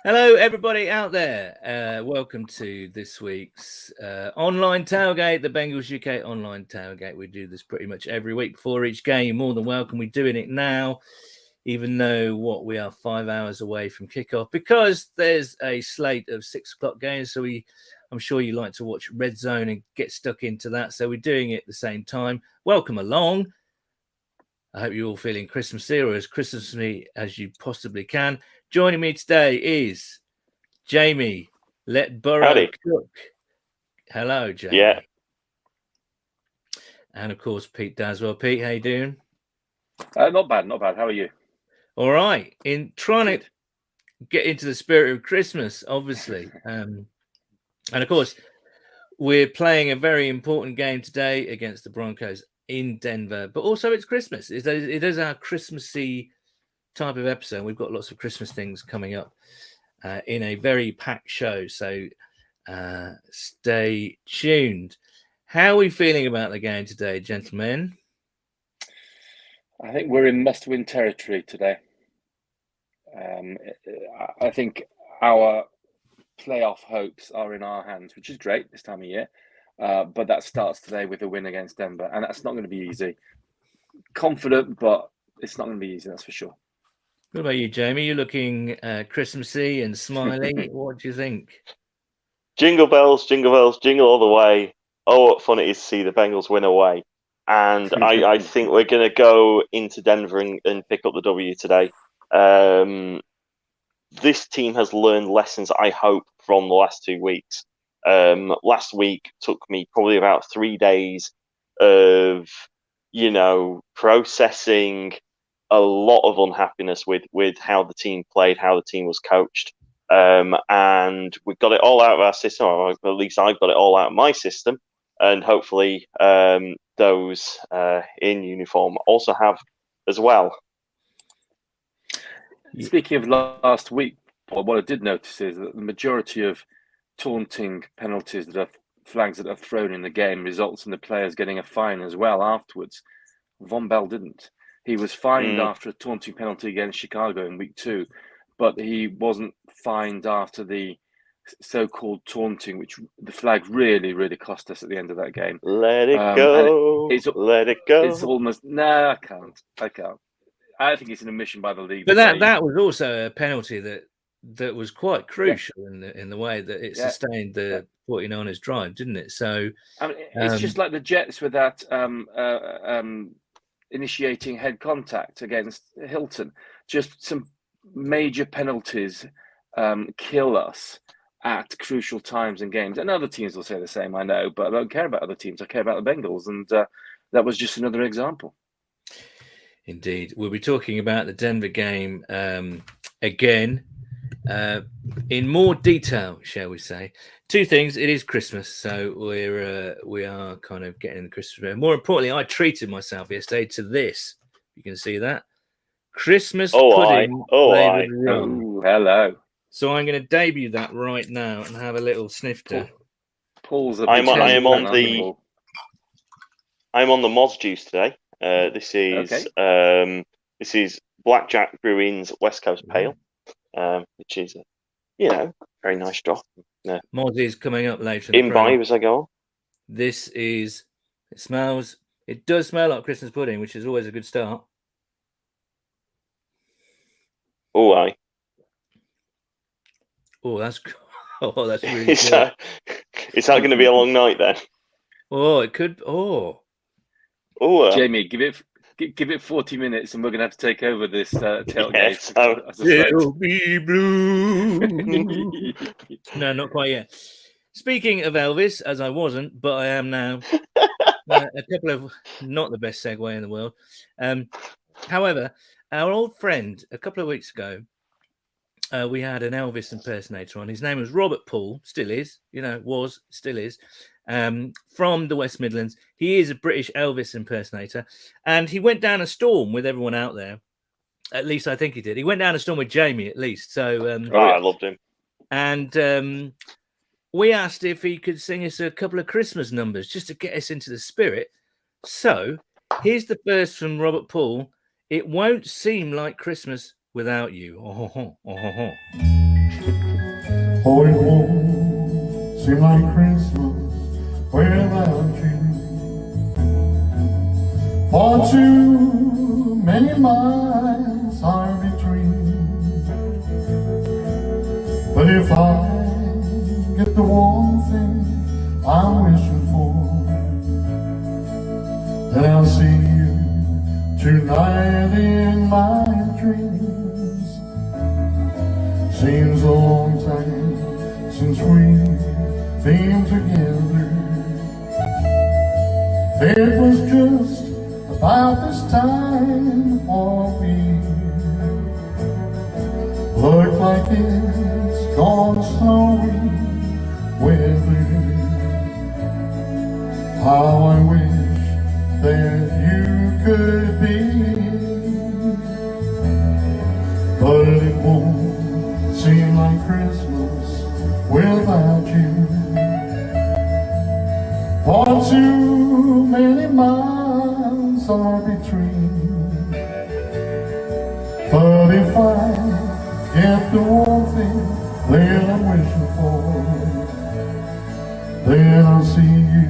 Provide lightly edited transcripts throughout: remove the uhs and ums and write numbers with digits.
Hello, everybody out there. Welcome to this week's online tailgate, the Bengals UK online tailgate. We do this pretty much every week before each game. You're more than welcome. We're doing it now, even though we are 5 hours away from kickoff because there's a slate of 6 o'clock games. So I'm sure you like to watch Red Zone and get stuck into that. So we're doing it at the same time. Welcome along. I hope you're all feeling Christmassy or as Christmassy as you possibly can. Joining me today is Jamie. Let Burrow Howdy. cook. Hello, Jamie. Yeah. And of course, Pete Daswell. Pete, how you doing? Not bad. How are you? All right. In trying to get into the spirit of Christmas, obviously. And of course, we're playing a very important game today against the Broncos in Denver, but also it's Christmas. It is our Christmassy type of episode. We've got lots of Christmas things coming up in a very packed show, so stay tuned. How are we feeling about the game today, gentlemen? I think we're in must-win territory today. I think our playoff hopes are in our hands, which is great this time of year. But that starts today with a win against Denver, and that's not going to be easy. Confident, but it's not going to be easy, that's for sure. What about you, Jamie? You're looking Christmassy and smiling. What do you think? Jingle bells, jingle all the way. Oh, what fun it is to see the Bengals win away. And I think we're going to go into Denver and pick up the W today. This team has learned lessons, I hope, from the last 2 weeks. Last week took me probably about 3 days of, processing a lot of unhappiness with how the team played, how the team was coached. And we've got it all out of our system, or at least I've got it all out of my system. And hopefully those in uniform also have as well. Speaking of last week, what I did notice is that the majority of taunting penalties flags that are thrown in the game results in the players getting a fine as well afterwards. Von Bell didn't. He was fined after a taunting penalty against Chicago in week 2, but he wasn't fined after the so-called taunting, which the flag really, really cost us at the end of that game. Let it go. Let it go. It's almost I can't. I think it's an admission by the league. But that was also a penalty that was quite crucial in the way that it sustained the 49ers drive, didn't it? So it's just like the Jets with that initiating head contact against Hilton. Just some major penalties kill us at crucial times in games. And other teams will say the same, I know, but I don't care about other teams. I care about the Bengals. And that was just another example. Indeed. We'll be talking about the Denver game again in more detail, shall we say. 2 things. It is Christmas, so we are kind of getting the Christmas spirit. More importantly, I treated myself yesterday to this. You can see that. Christmas pudding. Oh, hello. So I'm going to debut that right now and have a little snifter. I'm on the Moz juice today. This is Blackjack Brewing's West Coast Pale, which is a very nice drop. Moz is coming up later. Imbibe as I go on. It does smell like Christmas pudding, which is always a good start. Oh, aye. Oh, that's really good. Is that going to be a long night then? Oh, it could. Oh, Jamie, give it 40 minutes, and we're going to have to take over this tailgate. Yes, it'll be blue. No, not quite yet. Speaking of Elvis, as I wasn't, but I am now. A couple of not the best segue in the world. However, our old friend a couple of weeks ago. We had an Elvis impersonator on. His name was Robert Paul, still is, still is, from the West Midlands. He is a British Elvis impersonator, and he went down a storm with everyone out there. At least I think he did. He went down a storm with Jamie, at least. So, I loved him. And we asked if he could sing us a couple of Christmas numbers just to get us into the spirit. So, here's the first from Robert Paul. It won't seem like Christmas without you. Oh, ho, ho. Oh, ho, ho. Oh, it won't seem like Christmas without you. For too many miles are between. But if I get the one thing I'm wishing for, then I'll see you tonight in my dreams. Seems a long time since we've been together. It was just about this time of year. Look like it's gone snowy weather. How I wish that you could be, but it won't seem like Christmas without you. For too many miles are between. But if I get the one thing that I'm wishing for, then I'll see you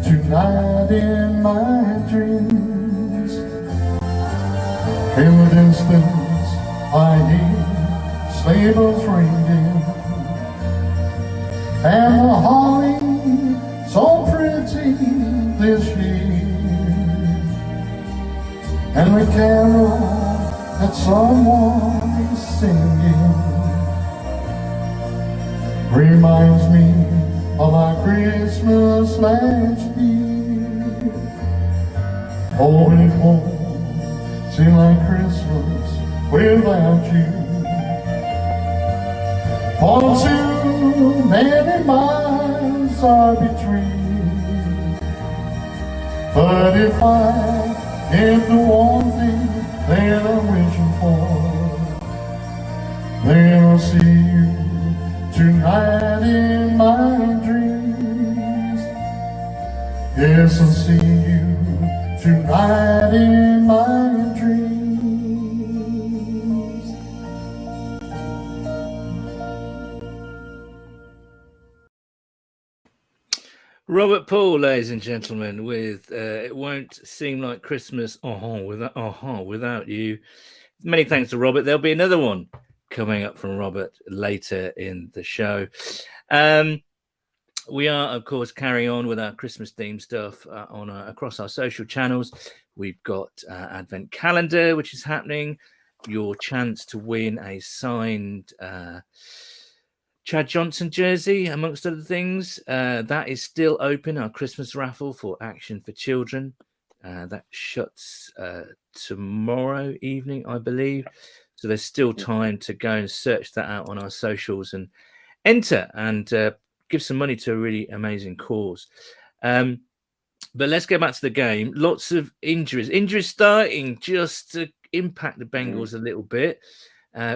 tonight in my dreams. In the distance I hear sleigh bells ringing, and the holly so pretty this year, and the carol that someone is singing reminds me of our Christmas last year. Oh, it won't seem like Christmas without you. For too many miles are between. But if I get the one thing that I'm wishing for, then I'll see you tonight in my dreams. Yes, I'll see you tonight in my dreams. Robert Paul, ladies and gentlemen, with It Won't Seem Like Christmas without you. Many thanks to Robert. There'll be another one coming up from Robert later in the show. We are, of course, carrying on with our Christmas themed stuff across our social channels. We've got Advent Calendar, which is happening. Your chance to win a signed Chad Johnson jersey, amongst other things. That is still open, our Christmas raffle for Action for Children. That shuts tomorrow evening, I believe. So there's still time to go and search that out on our socials and enter and give some money to a really amazing cause. But let's get back to the game. Lots of injuries starting just to impact the Bengals a little bit.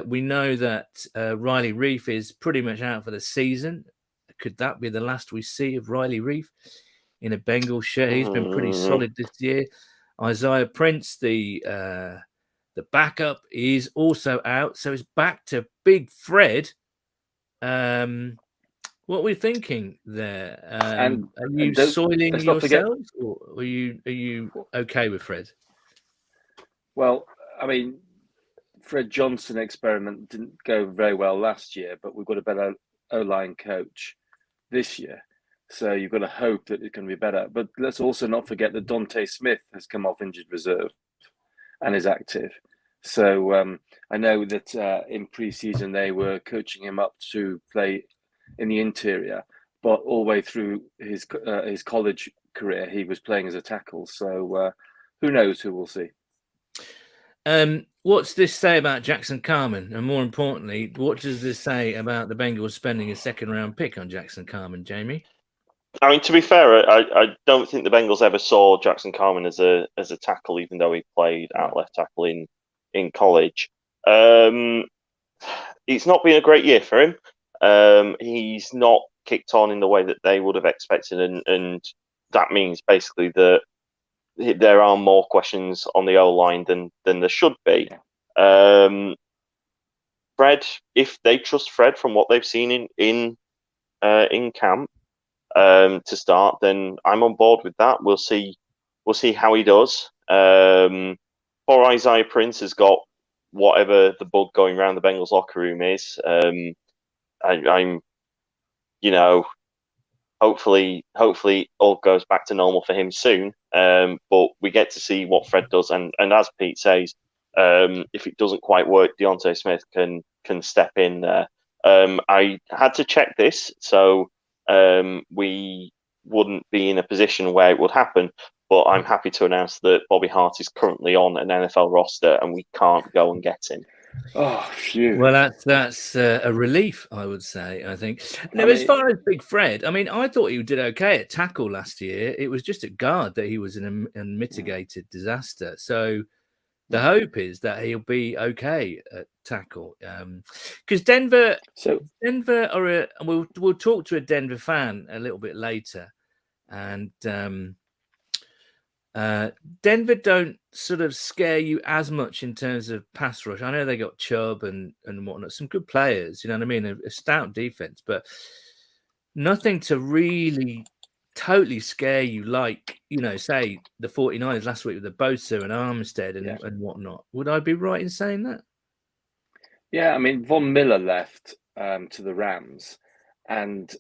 We know that Riley Reef is pretty much out for the season. Could that be the last we see of Riley Reef in a Bengals shirt? He's been pretty solid this year. Isaiah Prince, the backup, is also out. So it's back to Big Fred. What are we thinking there? Are you soiling yourselves, or are you okay with Fred? Well, I mean, Fred Johnson experiment didn't go very well last year, but we've got a better O-line coach this year. So you've got to hope that it's going to be better. But let's also not forget that Dante Smith has come off injured reserve and is active. So I know that in pre-season they were coaching him up to play in the interior, but all the way through his college career, he was playing as a tackle. So who knows who we'll see. What's this say about Jackson Carman? And more importantly, what does this say about the Bengals spending a second-round pick on Jackson Carman, Jamie? I mean, to be fair, I don't think the Bengals ever saw Jackson Carman as a tackle, even though he played at left tackle in college. It's not been a great year for him. He's not kicked on in the way that they would have expected, and that means basically that there are more questions on the O-line than there should be. Fred, if they trust Fred from what they've seen in camp to start, then I'm on board with that. We'll see how he does. Poor Isaiah Prince has got whatever the bug going around the Bengals locker room is. I'm, hopefully all goes back to normal for him soon. But we get to see what Fred does, and as Pete says, if it doesn't quite work, Deontay Smith can step in there. I had to check this, so we wouldn't be in a position where it would happen. But I'm happy to announce that Bobby Hart is currently on an NFL roster, and we can't go and get him. Oh, phew. Well, that's a relief, I would say. I think. Now, as far as Big Fred, I mean, I thought he did okay at tackle last year. It was just at guard that he was an unmitigated disaster. So the hope is that he'll be okay at tackle. Because Denver are we'll talk to a Denver fan a little bit later, and Denver don't sort of scare you as much in terms of pass rush. I know they got Chubb and whatnot, some good players, you know what I mean? A stout defense, but nothing to really totally scare you like, say the 49ers last week with the Bosa and Armstead and whatnot. Would I be right in saying that? Yeah, I mean, Von Miller left to the Rams, and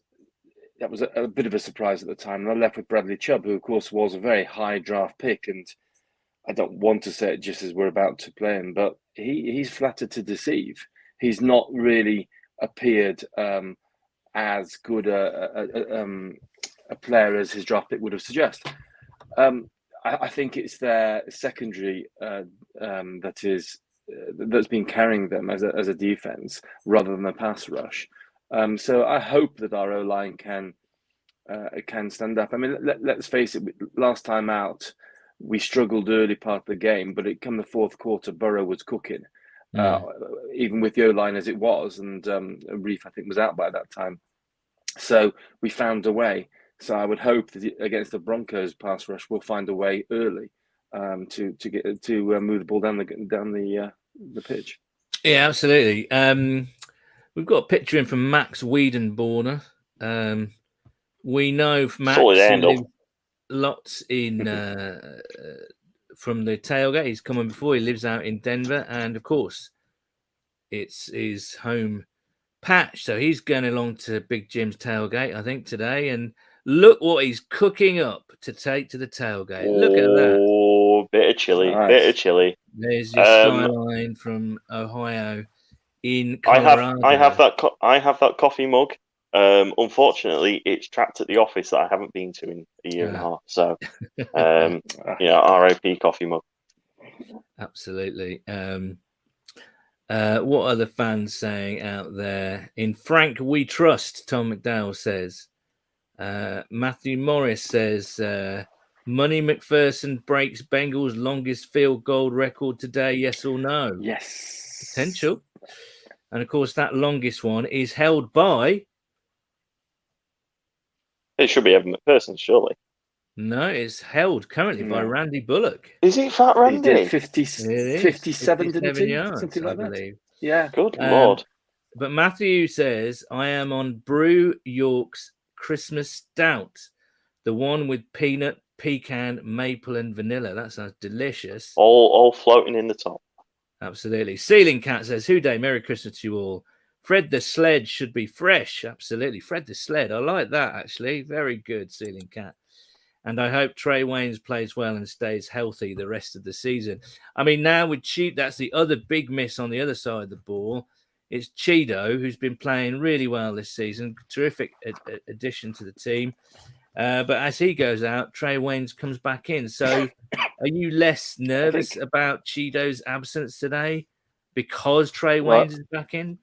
that was a bit of a surprise at the time. And I left with Bradley Chubb, who, of course, was a very high draft pick. And I don't want to say it just as we're about to play him, but he's flattered to deceive. He's not really appeared as good a player as his draft pick would have suggested. I think it's their secondary that's been carrying them as a defense rather than a pass rush. So I hope that our O-line can stand up. I mean, let's face it. Last time out, we struggled early part of the game, but it come the fourth quarter, Burrow was cooking, even with the O-line as it was, and Reef I think was out by that time. So we found a way. So I would hope that against the Broncos pass rush, we'll find a way early to move the ball down the pitch. Yeah, absolutely. We've got a picture in from Max Wiedenborner. We know Max lives lots in from the tailgate. He's coming before. He lives out in Denver, and of course, it's his home patch. So he's going along to Big Jim's tailgate, I think, today. And look what he's cooking up to take to the tailgate. Look at that. Oh, bit of chili, Nice. bit of chili. There's your skyline from Ohio. In Colorado. I have that coffee mug. Unfortunately, it's trapped at the office that I haven't been to in a year and a half. So, RIP coffee mug. Absolutely. What are the fans saying out there? In Frank We Trust, Tom McDowell says. Matthew Morris says, Money McPherson breaks Bengals' longest field goal record today, yes or no? Yes. Potential. And, of course, that longest one is held by... It should be Evan McPherson, surely. No, it's held currently by Randy Bullock. Is it Fat Randy? He did 57, didn't he? Yards, something like I believe. That. Yeah. Good Lord. But Matthew says, I am on Brew York's Christmas Stout, the one with peanut, pecan, maple, and vanilla. That sounds delicious. All floating in the top. Absolutely. Ceiling Cat says, Who Day, Merry Christmas to you all. Fred the Sled should be fresh. Absolutely. Fred the Sled. I like that, actually. Very good, Ceiling Cat. And I hope Trey Waynes plays well and stays healthy the rest of the season. I mean, now with Cheat, that's the other big miss on the other side of the ball. It's Cheeto, who's been playing really well this season. Terrific addition to the team. But as he goes out, Trey Waynes comes back in. So are you less nervous about Cheeto's absence today because Trey Waynes is back in?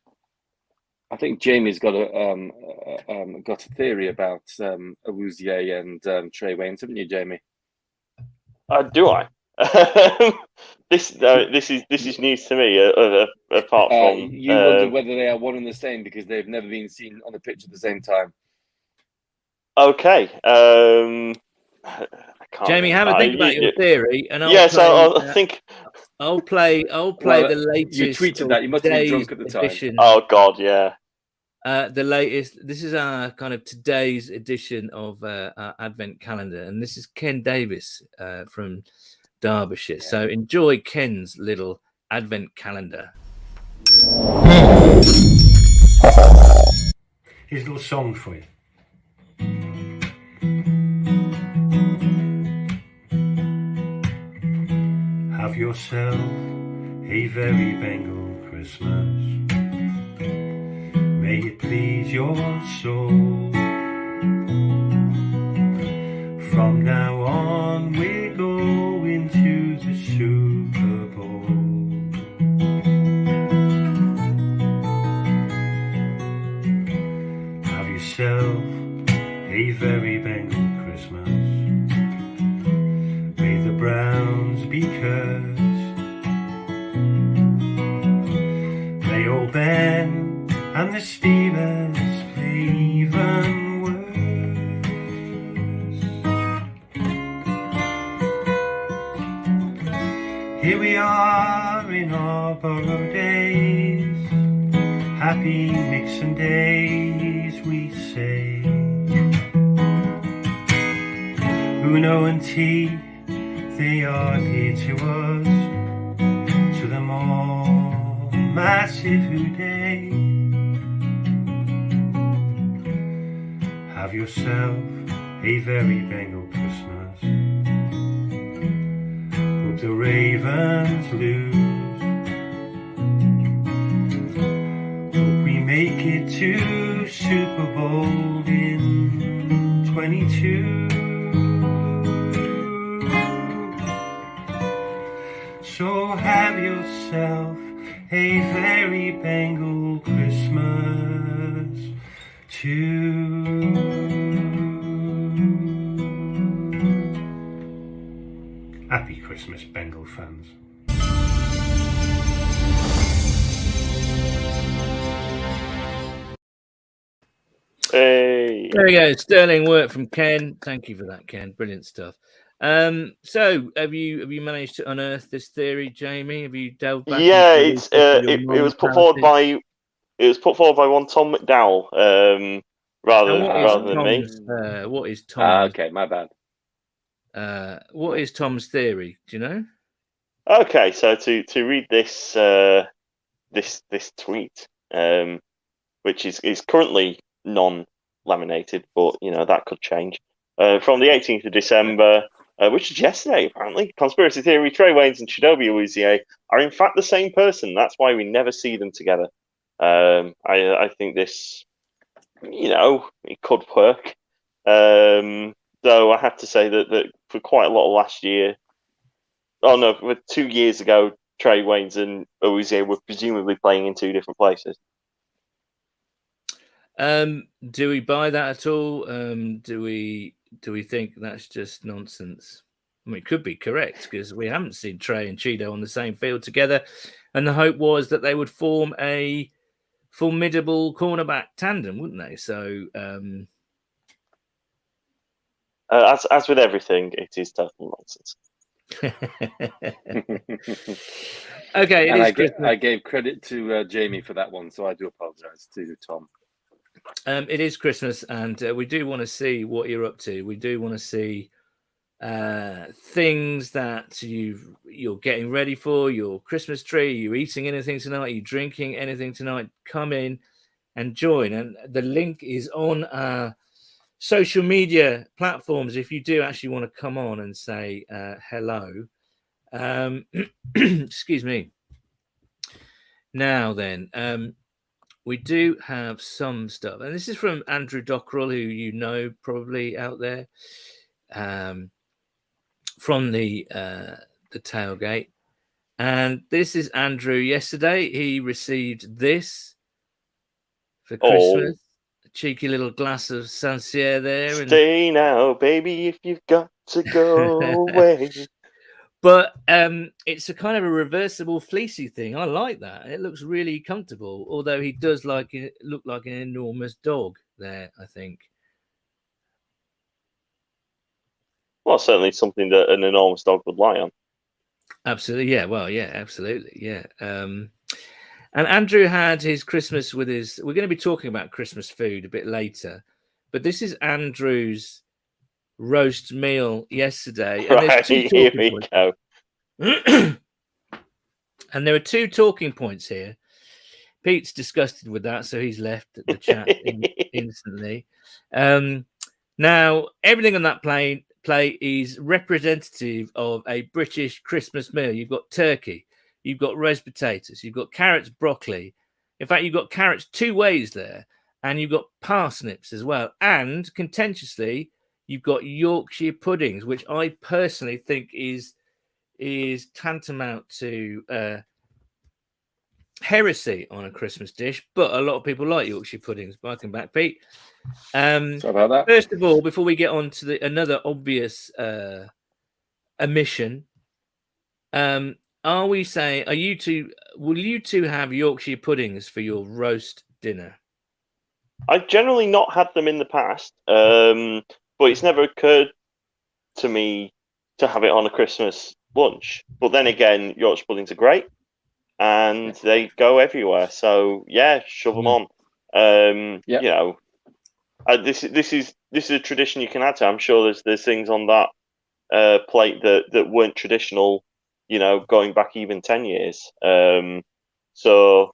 I think Jamie's got a theory about Awuzie and Trey Waynes, haven't you, Jamie? Do I? This is news to me. Apart from you wonder whether they are one and the same because they've never been seen on the pitch at the same time. Okay. I can't Jamie, have remember. a think about your theory, and I think. I'll play Well, the latest. You tweeted that. You must have been drunk at the time. Edition. Oh God, yeah. The latest. This is our kind of today's edition of our Advent calendar, and this is Ken Davis from Derbyshire. So enjoy Ken's little Advent calendar. Here's a little song for you. Have yourself a very Bengal Christmas. May it please your soul. From now on we're going to the Super Bowl. Have yourself a very Bengal Christmas. May the Browns be cursed. May old Ben and the Steelers play even worse. Here we are in our borrowed days, happy Nixon days we say. Uno and T, they are dear to us, to them all massive hooday. Have yourself a very Bengal Christmas. Hope the Ravens lose. Hope we make it to Super Bowl in 22. So have yourself a very Bengal Christmas too. Happy Christmas, Bengal fans. Hey. There we go. Sterling work from Ken. Thank you for that, Ken. Brilliant stuff. So have you managed to unearth this theory, Jamie? Have you delved back? Yeah, into it was put forward by one Tom McDowell, rather than me. What is Tom's? Okay, my bad. What is Tom's theory? Do you know? Okay, so to read this this tweet, which is currently non-laminated, but that could change. From the 18th of December, which is yesterday, apparently. Conspiracy theory: Trey Waynes and Chidobe Awuzie are in fact the same person. That's why we never see them together. I think this, it could work. Though I have to say that for quite a lot of last year, for 2 years ago, Trey Waynes and Awuzie were presumably playing in two different places. Do we buy that at all? Do we think that's just nonsense? I mean, it could be correct because we haven't seen Trey and Chido on the same field together, and the hope was that they would form a formidable cornerback tandem, wouldn't they? So, as with everything, it is total nonsense. Okay, I gave credit to Jamie for that one, so I do apologise to Tom. It is Christmas, and we do want to see what you're up to. We do want to see things that you're getting ready for your Christmas tree. Are you eating anything tonight? Are you drinking anything tonight? Come in and join. And the link is on our social media platforms if you do actually want to come on and say hello. Excuse me. Now then, we do have some stuff, and this is from Andrew Dockrell, who probably out there, from the tailgate. And this is Andrew. Yesterday, he received this for Christmas. A cheeky little glass of Sancerre there. Stay now, baby, if you've got to go away. But it's a kind of a reversible fleecy thing. I like that. It looks really comfortable, although he does look like an enormous dog there, I think. Well, certainly something that an enormous dog would lie on. Absolutely, yeah. Well, yeah, absolutely, yeah. And Andrew had his Christmas with his. We're going to be talking about Christmas food a bit later, but this is Andrew's roast meal yesterday, and there's Right, two here talking we points. go. And there are two talking points here. Pete's disgusted with that, so he's left the chat instantly. Now, everything on that plate is representative of a British Christmas meal. You've got turkey, you've got roast potatoes, you've got carrots, broccoli. In fact, you've got carrots two ways there, and you've got parsnips as well. And contentiously, you've got Yorkshire puddings, which I personally think is tantamount to heresy on a Christmas dish, but a lot of people like Yorkshire puddings. Welcome back, Pete. Sorry about that. First of all, before we get on to another obvious omission, will you two have Yorkshire puddings for your roast dinner? I've generally not had them in the past, but it's never occurred to me to have it on a Christmas lunch. But then again, Yorkshire puddings are great, and they go everywhere. So yeah, shove them on. You know, this is a tradition you can add to. I'm sure there's things on that plate that weren't traditional. You know, going back even 10 years. So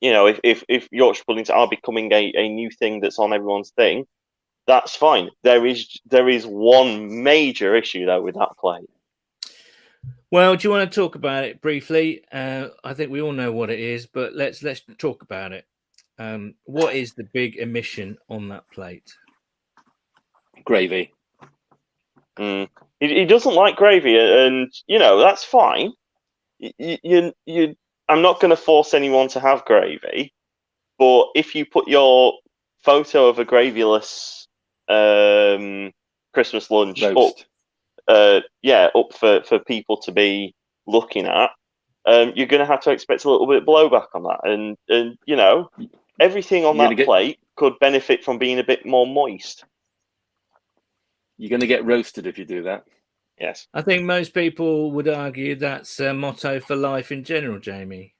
you know, if Yorkshire puddings are becoming a new thing that's on everyone's thing, that's fine. There is one major issue though with that plate. Well, do you want to talk about it briefly? I think we all know what it is, but let's talk about it. What is the big omission on that plate? Gravy. He doesn't like gravy, and you know that's fine. I'm not going to force anyone to have gravy, but if you put your photo of a gravyless Christmas lunch Roast. up for people to be looking at, you're going to have to expect a little bit of blowback on that, and you know everything on that plate could benefit from being a bit more moist. You're going to get roasted if you do that. Yes. I think most people would argue that's a motto for life in general, Jamie.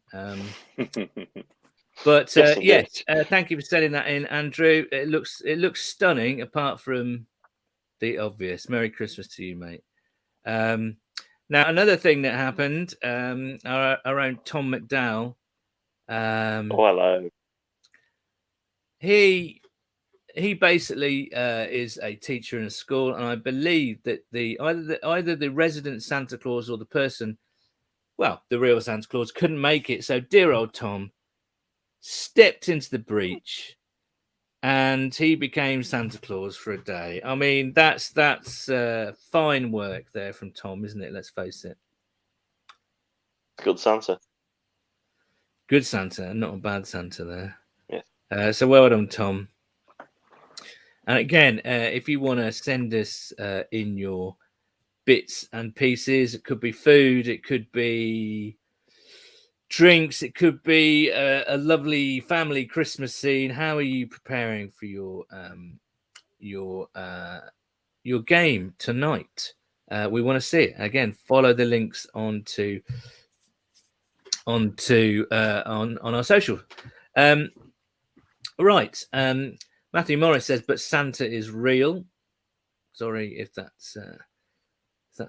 But yes, thank you for sending that in, Andrew. It looks stunning, apart from the obvious. Merry Christmas to you, mate. Now, another thing that happened around Tom McDowell. Hello. He basically is a teacher in a school, and I believe that either the resident Santa Claus or the person, well, the real Santa Claus, couldn't make it. So dear old Tom stepped into the breach, and he became Santa Claus for a day. I mean, that's fine work there from Tom, isn't it? Let's face it. Good Santa. Good Santa, not a bad Santa there. Yeah. So well done, Tom. And again, if you want to send us in your bits and pieces, it could be food, it could be drinks, it could be a lovely family Christmas scene. How are you preparing for your game tonight? We want to see it. Again, follow the links on our social. Right. Matthew Morris says, but Santa is real. Sorry if that's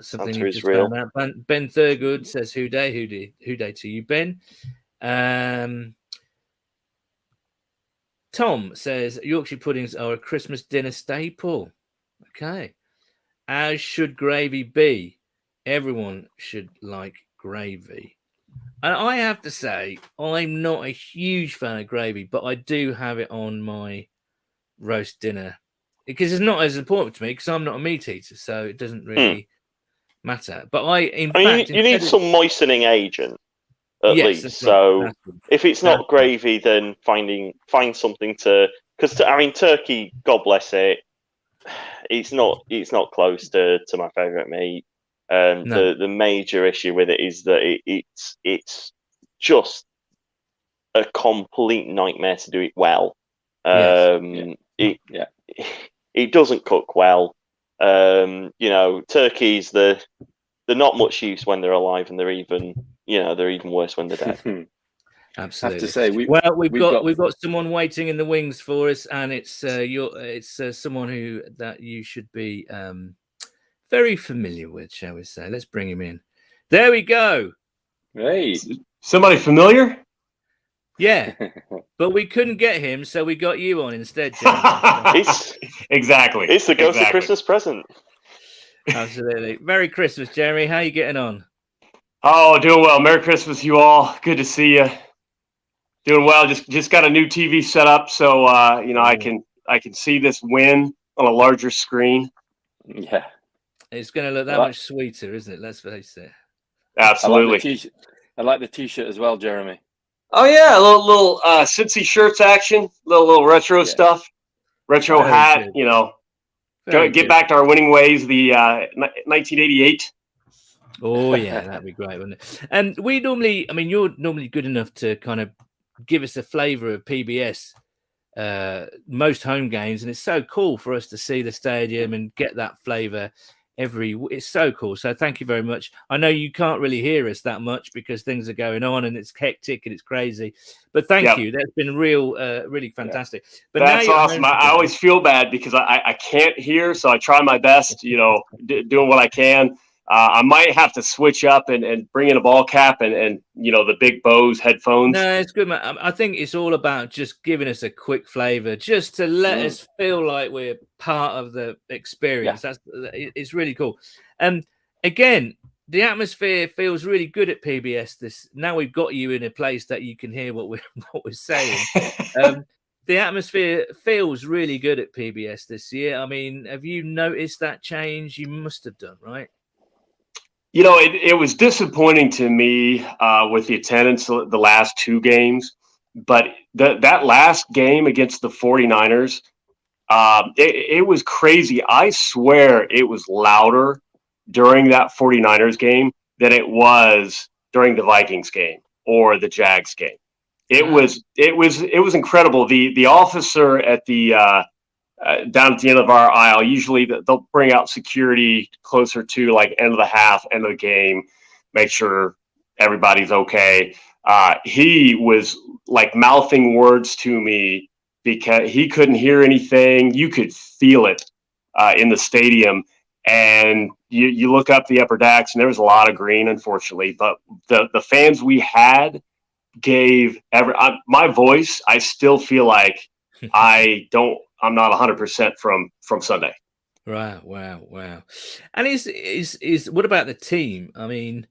something you just found out. Ben Thurgood says, who day to you, Ben. Tom says, Yorkshire puddings are a Christmas dinner staple. Okay. As should gravy be. Everyone should like gravy. And I have to say, I'm not a huge fan of gravy, but I do have it on my roast dinner because it's not as important to me because I'm not a meat eater, so it doesn't really matter. But you need some moistening agent at least. So if it's not gravy, then find something because turkey, God bless it, it's not close to my favourite meat. No. The major issue with it is that it's just a complete nightmare to do it well. It doesn't cook well. Turkeys, they're not much use when they're alive, and they're even worse when they're dead. Absolutely. I have to say, we've got someone waiting in the wings for us, and it's someone that you should be very familiar with, shall we say? Let's bring him in. There we go. Hey, somebody familiar? Yeah, but we couldn't get him, so we got you on instead, Jeremy. Exactly. It's the ghost of Christmas present. Absolutely. Merry Christmas, Jeremy. How are you getting on? Oh, doing well. Merry Christmas, you all. Good to see you. Doing well. Just got a new TV set up, so I can see this win on a larger screen. Yeah, it's going to look that much sweeter, isn't it? Let's face it. Absolutely. I like the T-shirt as well, Jeremy. Oh yeah, a little Cincy shirts action, little retro stuff, retro hat. Good. Get back to our winning ways. The 1988. Oh yeah, that'd be great, wouldn't it? And you're normally good enough to kind of give us a flavour of PBS most home games, and it's so cool for us to see the stadium and get that flavour. It's so cool. So thank you very much. I know you can't really hear us that much because things are going on and it's hectic and it's crazy, but thank you. That's been really fantastic. But that's awesome. I always feel bad because I can't hear, so I try my best, doing what I can. I might have to switch up and bring in a ball cap and the big Bose headphones. No, it's good, man. I think it's all about just giving us a quick flavor, just to let us feel like we're part of the experience. It's really cool. And again, the atmosphere feels really good at PBS. Now we've got you in a place that you can hear what we're saying. The atmosphere feels really good at PBS this year. I mean, have you noticed that change? You must have done, right? It was disappointing to me with the attendance the last two games, but that last game against the 49ers, it was crazy. I swear it was louder during that 49ers game than it was during the Vikings game or the Jags game. It was incredible. The officer at the down at the end of our aisle, usually they'll bring out security closer to like end of the half, end of the game, make sure everybody's okay. He was like mouthing words to me because he couldn't hear anything. You could feel it in the stadium. And you look up the upper decks and there was a lot of green, unfortunately, but the fans we had gave my voice. I still feel like I'm not 100% from Sunday. Right. Wow. And is what about the team? I mean,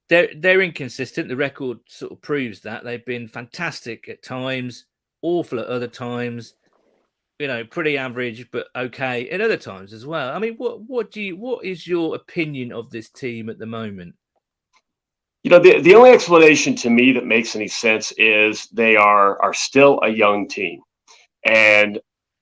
they're inconsistent. The record sort of proves that. They've been fantastic at times, awful at other times. Pretty average, but okay at other times as well. I mean, what is your opinion of this team at the moment? The only explanation to me that makes any sense is they are still a young team, and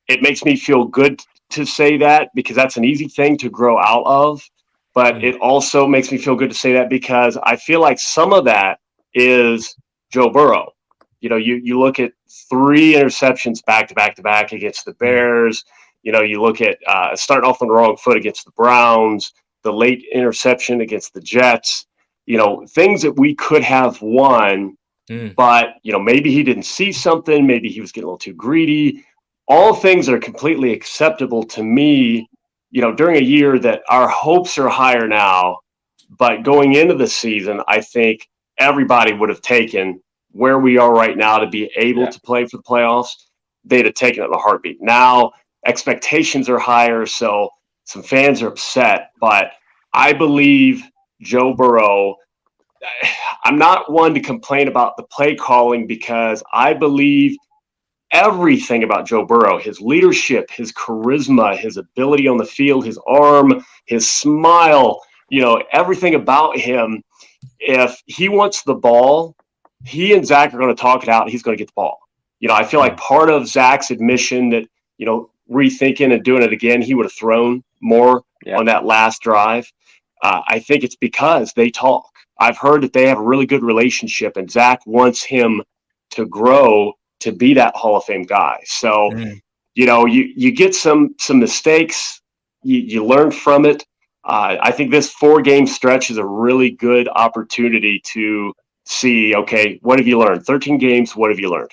it makes me feel good to say that because that's an easy thing to grow out of. But it also makes me feel good to say that because I feel like some of that is Joe Burrow. You look at 3 interceptions back to back against the Bears. You look at starting off on the wrong foot against the Browns, the late interception against the Jets, things that we could have won. But, maybe he didn't see something. Maybe he was getting a little too greedy. All things are completely acceptable to me, during a year that our hopes are higher now. But going into the season, I think everybody would have taken where we are right now to be able to play for the playoffs. They'd have taken it in a heartbeat. Now expectations are higher, so some fans are upset. But I believe Joe Burrow, I'm not one to complain about the play calling because I believe everything about Joe Burrow, his leadership, his charisma, his ability on the field, his arm, his smile, everything about him. If he wants the ball, he and Zach are going to talk it out. He's going to get the ball. I feel like part of Zach's admission that, rethinking and doing it again, he would have thrown more on that last drive. I think it's because they talk. I've heard that they have a really good relationship, and Zach wants him to grow to be that Hall of Fame guy. So, you get some mistakes you learn from it. I think this 4-game stretch is a really good opportunity to see, okay, what have you learned? 13 games, what have you learned?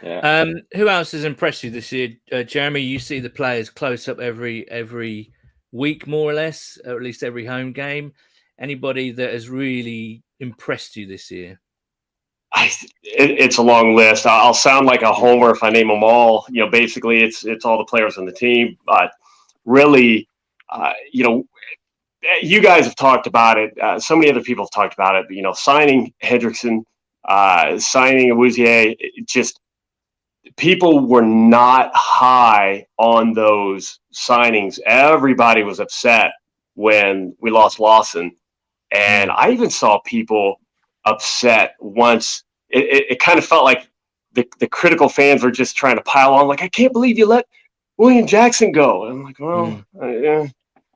Yeah. Who else has impressed you this year? Jeremy, you see the players close up every week, more or less, or at least every home game. Anybody that has really impressed you this year? It's a long list. I'll sound like a homer if I name them all. Basically, it's all the players on the team. But really, you guys have talked about it. So many other people have talked about it. But, signing Hendrickson, signing Awuzie, just people were not high on those signings. Everybody was upset when we lost Lawson. And I even saw people upset once. It kind of felt like the critical fans were just trying to pile on, like, I can't believe you let William Jackson go. And I'm like, well, yeah.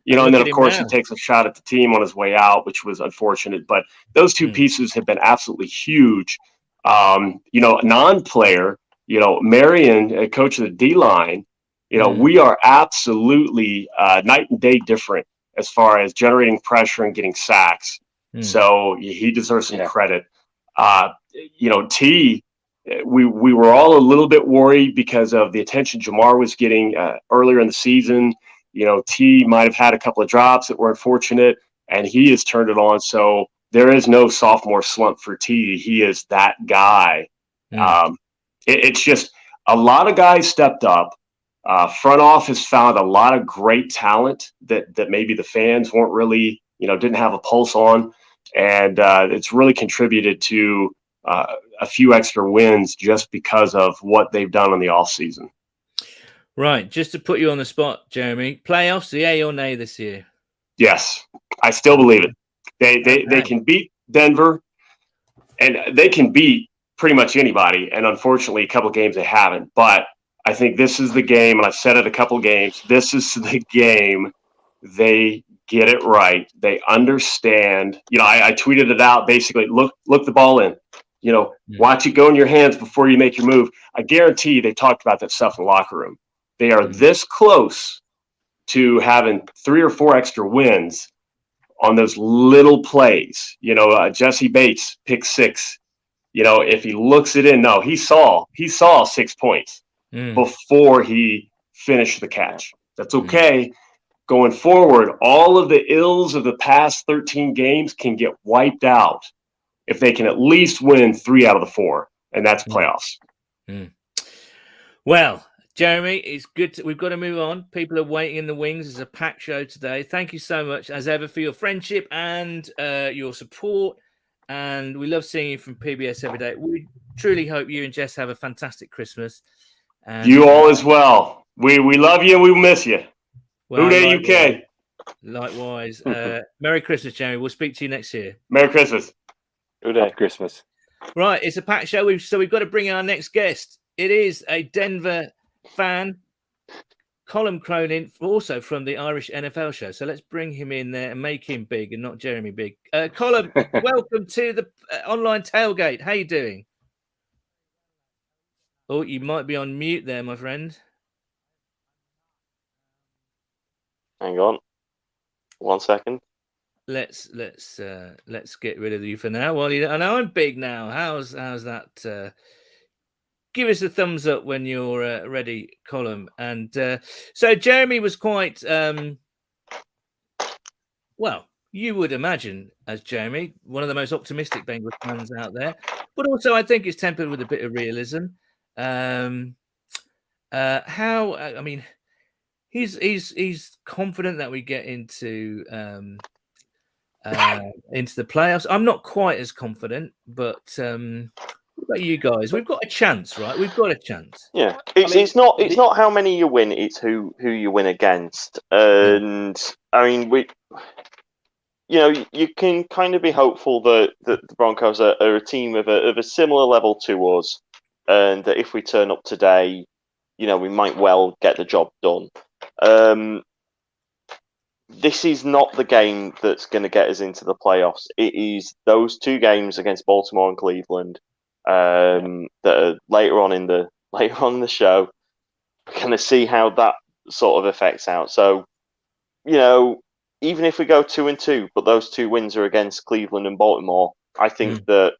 And then, of course, he takes a shot at the team on his way out, which was unfortunate. But those two pieces have been absolutely huge. Non-player, Marion, coach of the D-line, we are absolutely night and day different as far as generating pressure and getting sacks. So he deserves some credit. T, we were all a little bit worried because of the attention Jamar was getting earlier in the season. T might have had a couple of drops that were unfortunate, and he has turned it on. So there is no sophomore slump for T. He is that guy. It's just a lot of guys stepped up. Front office found a lot of great talent that maybe the fans weren't really, didn't have a pulse on. And it's really contributed to a few extra wins just because of what they've done in the offseason. Right. Just to put you on the spot, Jeremy, playoffs, yay or nay this year? Yes, I still believe it. They can beat Denver, and they can beat pretty much anybody. And unfortunately, a couple of games they haven't. But I think this is the game, and I've said it a couple of games, this is the game they get it right. They understand. I tweeted it out basically, look the ball in. Watch it go in your hands before you make your move. I guarantee they talked about that stuff in the locker room. They are this close to having 3 or 4 extra wins on those little plays. Jesse Bates, pick 6. If he looks it in, no, he saw 6 points before he finished the catch. That's okay. Going forward, all of the ills of the past 13 games can get wiped out if they can at least win 3 out of the 4, and that's playoffs. Well, Jeremy, it's good. We've got to move on. People are waiting in the wings. It's a packed show today. Thank you so much, as ever, for your friendship and your support. And we love seeing you from PBS every day. We truly hope you and Jess have a fantastic Christmas. And, you all as well. We love you and we miss you. Well, Uday UK. Likewise. Merry Christmas, Jeremy. We'll speak to you next year. Merry Christmas. Happy Christmas. Right, it's a packed show. So we've got to bring our next guest. It is a Denver fan, Colin Cronin, also from the Irish NFL show. So let's bring him in there and make him big and not Jeremy big. Colin, welcome to the online tailgate. How you doing? Oh, you might be on mute there, my friend. Hang on. 1 second. Let's get rid of you for now. Well, I know I'm big now. How's that? Give us a thumbs up when you're ready, Colin. And so Jeremy was quite well. You would imagine, as Jeremy, one of the most optimistic Bengals fans out there, but also I think it's tempered with a bit of realism. I mean, he's confident that we get into the playoffs. I'm not quite as confident, but what about you guys? We've got a chance, right? We've got a chance. Yeah, it's not how many you win; it's who you win against. And I mean, you can kind of be hopeful that the Broncos are a team of a similar level to us, and that if we turn up today, we might well get the job done. This is not the game that's going to get us into the playoffs. It is those 2 games against Baltimore and Cleveland that are later on in the show. We're going to see how sort of effects out. So, even if we go 2-2, but those 2 wins are against Cleveland and Baltimore, I think that,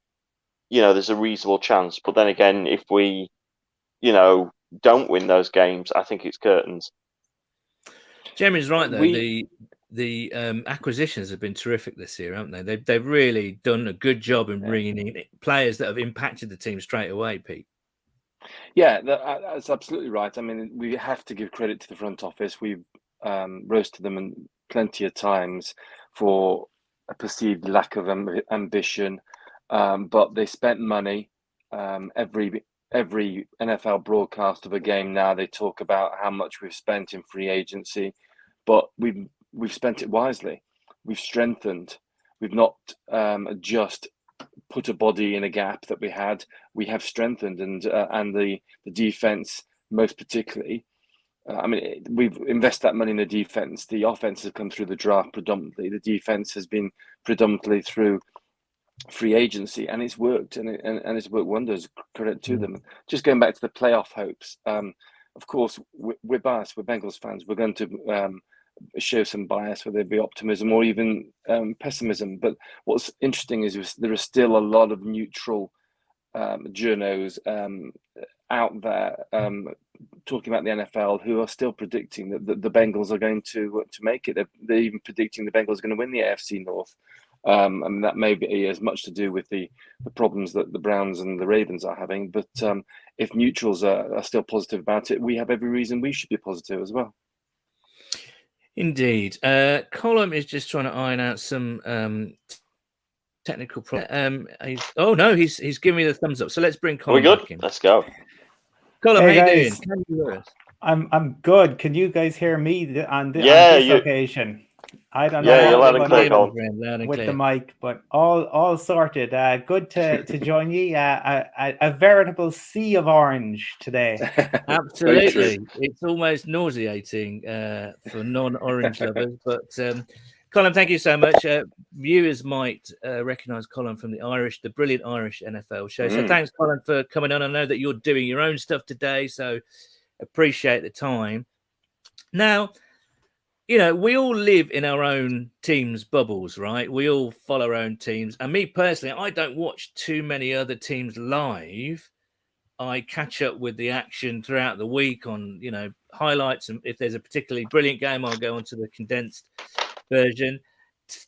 there's a reasonable chance. But then again, if we, don't win those games, I think it's curtains. Jeremy's right though. The acquisitions have been terrific this year, haven't they? They've really done a good job in bringing in players that have impacted the team straight away, Pete. Yeah, that's absolutely right. I mean, we have to give credit to the front office. We've roasted them plenty of times for a perceived lack of ambition, but they spent money. Every NFL broadcast of a game now, they talk about how much we've spent in free agency, but we've spent it wisely. We've strengthened. We've not just put a body in a gap that we had. We have strengthened, and the defense most particularly. We've invested that money in the defense. The offense has come through the draft predominantly. The defense has been predominantly through free agency, and it's worked, and it's worked wonders. Credit to them. Just going back to the playoff hopes. Of course, we're biased. We're Bengals fans. We're going to show some bias, whether it be optimism or even pessimism. But what's interesting is there are still a lot of neutral journos out there talking about the NFL who are still predicting that the Bengals are going to make it. They're even predicting the Bengals are going to win the AFC North. And that may be as much to do with the problems that the Browns and the Ravens are having. But if neutrals are still positive about it, we have every reason we should be positive as well. Indeed. Colin is just trying to iron out some technical problems. He's giving me the thumbs up. So let's bring Colin back in. Let's go. Colin, hey how guys. you doing? Can you hear us? I'm good. Can you guys hear me on this occasion? I don't know. Yeah, you're loud and clear, Colin. With the mic, but all sorted. Good to join you. A veritable sea of orange today. Absolutely, it's almost nauseating for non-orange lovers. But Colin, thank you so much. Viewers might recognise Colin from the brilliant Irish NFL show. So thanks, Colin, for coming on. I know that you're doing your own stuff today, so appreciate the time. Now, we all live in our own teams' bubbles, right? We all follow our own teams. And me personally, I don't watch too many other teams live. I catch up with the action throughout the week on, highlights. And if there's a particularly brilliant game, I'll go onto the condensed version.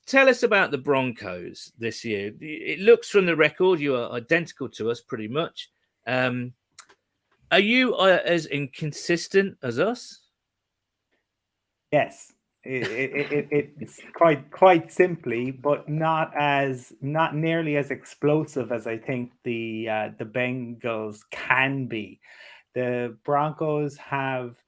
Tell us about the Broncos this year. It looks from the record, you are identical to us pretty much. Are you as inconsistent as us? Yes, it's quite simply, but not nearly as explosive as I think the Bengals can be. The Broncos have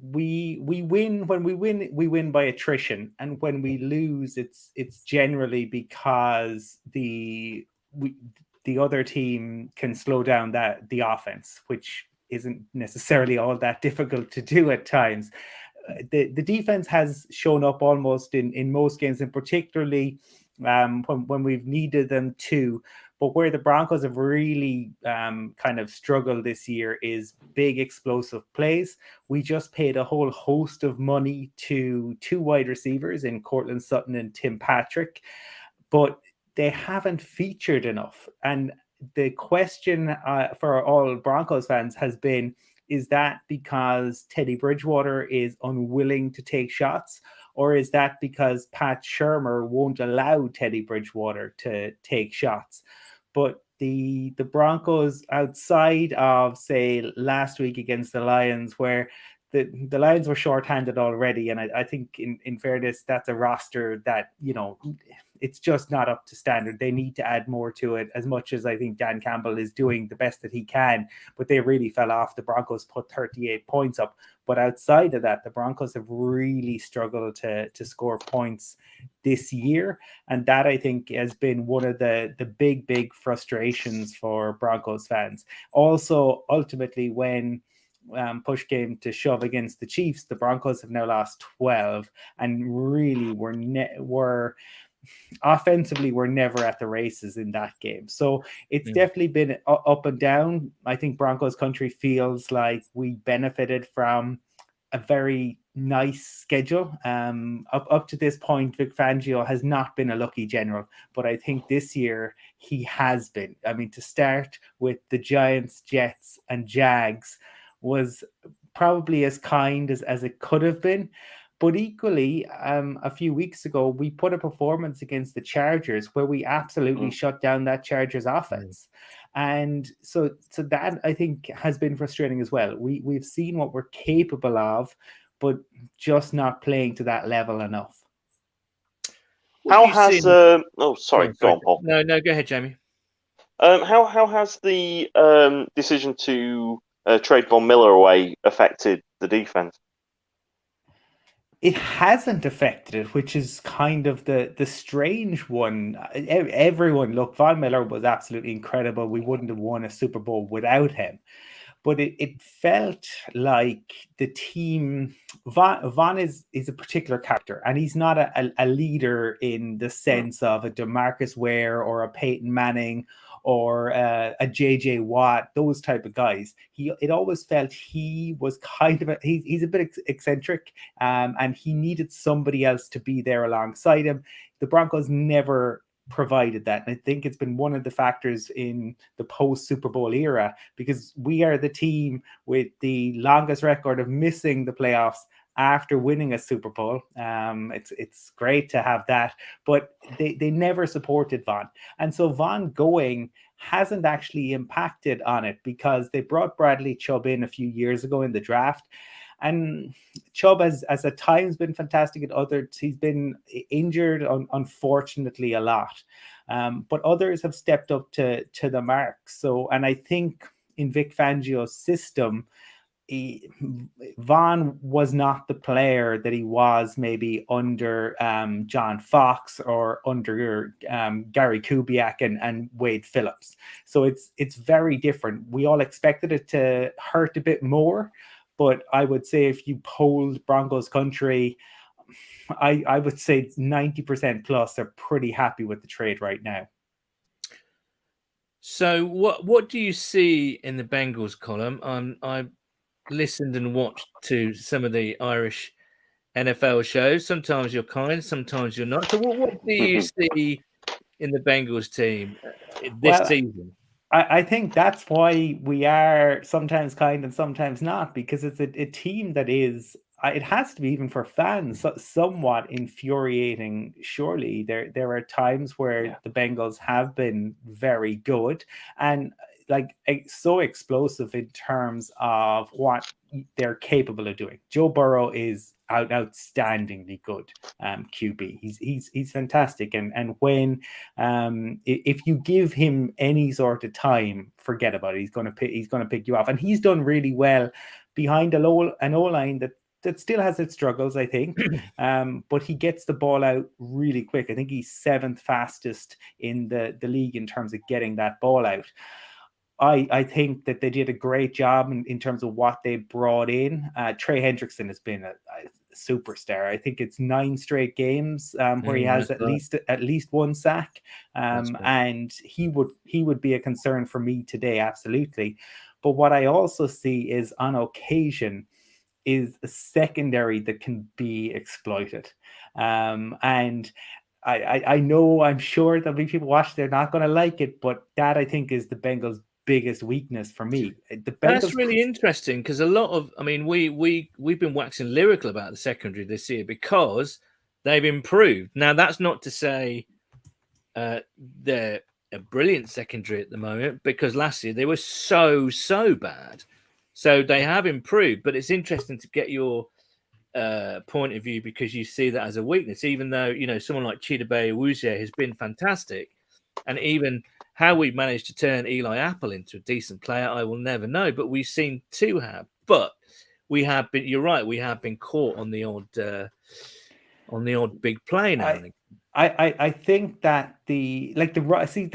we win when we win by attrition, and when we lose, it's generally because the other team can slow down the offense, which isn't necessarily all that difficult to do at times. The defense has shown up almost in most games, and particularly when we've needed them to. But where the Broncos have really kind of struggled this year is big explosive plays. We just paid a whole host of money to 2 wide receivers in Cortland Sutton and Tim Patrick, but they haven't featured enough. And the question for all Broncos fans has been, is that because Teddy Bridgewater is unwilling to take shots, or is that because Pat Shurmur won't allow Teddy Bridgewater to take shots? But the Broncos, outside of, say, last week against the Lions, where the Lions were shorthanded already, and I think in fairness, that's a roster that, it's just not up to standard. They need to add more to it, as much as I think Dan Campbell is doing the best that he can, but they really fell off. The Broncos put 38 points up. But outside of that, the Broncos have really struggled to score points this year. And that, I think, has been one of the big frustrations for Broncos fans. Also, ultimately, when push came to shove against the Chiefs, the Broncos have now lost 12, and really were offensively, we're never at the races in that game. So it's definitely been up and down. I think Broncos country feels like we benefited from a very nice schedule. Up to this point, Vic Fangio has not been a lucky general, but I think this year he has been. I mean, to start with the Giants, Jets, and Jags was probably as kind as it could have been. But equally, a few weeks ago, we put a performance against the Chargers where we absolutely shut down that Chargers offense. And so that, I think, has been frustrating as well. We've seen what we're capable of, but just not playing to that level enough. How has go on, Paul. No, go ahead, Jamie. How has the decision to trade Von Miller away affected the defense? It hasn't affected it, which is kind of the strange one. Everyone, look, Von Miller was absolutely incredible. We wouldn't have won a Super Bowl without him. But it felt like the team, Von is a particular character, and he's not a leader in the sense of a DeMarcus Ware or a Peyton Manning or a JJ Watt, those type of guys. It always felt he was kind of he's a bit eccentric, and he needed somebody else to be there alongside him. The Broncos never provided that, and I think it's been one of the factors in the post Super Bowl era, because we are the team with the longest record of missing the playoffs after winning a Super Bowl. It's great to have that, but they never supported Von, and so Von going hasn't actually impacted on it, because they brought Bradley Chubb in a few years ago in the draft. And Chubb has at times been fantastic. At others, he's been injured, unfortunately, a lot. But others have stepped up to the mark. So, and I think in Vic Fangio's system, Von was not the player that he was maybe under John Fox or under Gary Kubiak and Wade Phillips. So it's very different. We all expected it to hurt a bit more. But I would say if you polled Broncos country, I would say 90% plus are pretty happy with the trade right now. So what do you see in the Bengals column? I listened and watched to some of the Irish NFL shows. Sometimes you're kind, sometimes you're not. So what do you see in the Bengals team this season? I think that's why we are sometimes kind and sometimes not, because it's a team that is, it has to be, even for fans, somewhat infuriating. Surely there are times where the Bengals have been very good and like so explosive in terms of what they're capable of doing. Joe Burrow is outstandingly good QB. He's fantastic, and when if you give him any sort of time, forget about it. He's going to pick you off, and he's done really well behind an O-line that still has its struggles, I think, but he gets the ball out really quick. I think he's 7th fastest in the league in terms of getting that ball out. I think that they did a great job in terms of what they brought in. Trey Hendrickson has been a superstar. I think it's 9 straight games where he has at least one sack, and he would be a concern for me today, absolutely. But what I also see is on occasion is a secondary that can be exploited, and I know, I'm sure there'll be people watching, they're not going to like it, but that I think is the Bengals' biggest weakness for me. That's really interesting, because a lot of, I mean, we've been waxing lyrical about the secondary this year because they've improved. Now, that's not to say they're a brilliant secondary at the moment, because last year they were so bad. So they have improved, but it's interesting to get your point of view, because you see that as a weakness, even though, you know, someone like Chidobe Awuzie has been fantastic, and even how we managed to turn Eli Apple into a decent player, I will never know, but we seem to have. But we have been, you're right, we have been caught on the odd big play now. I think that the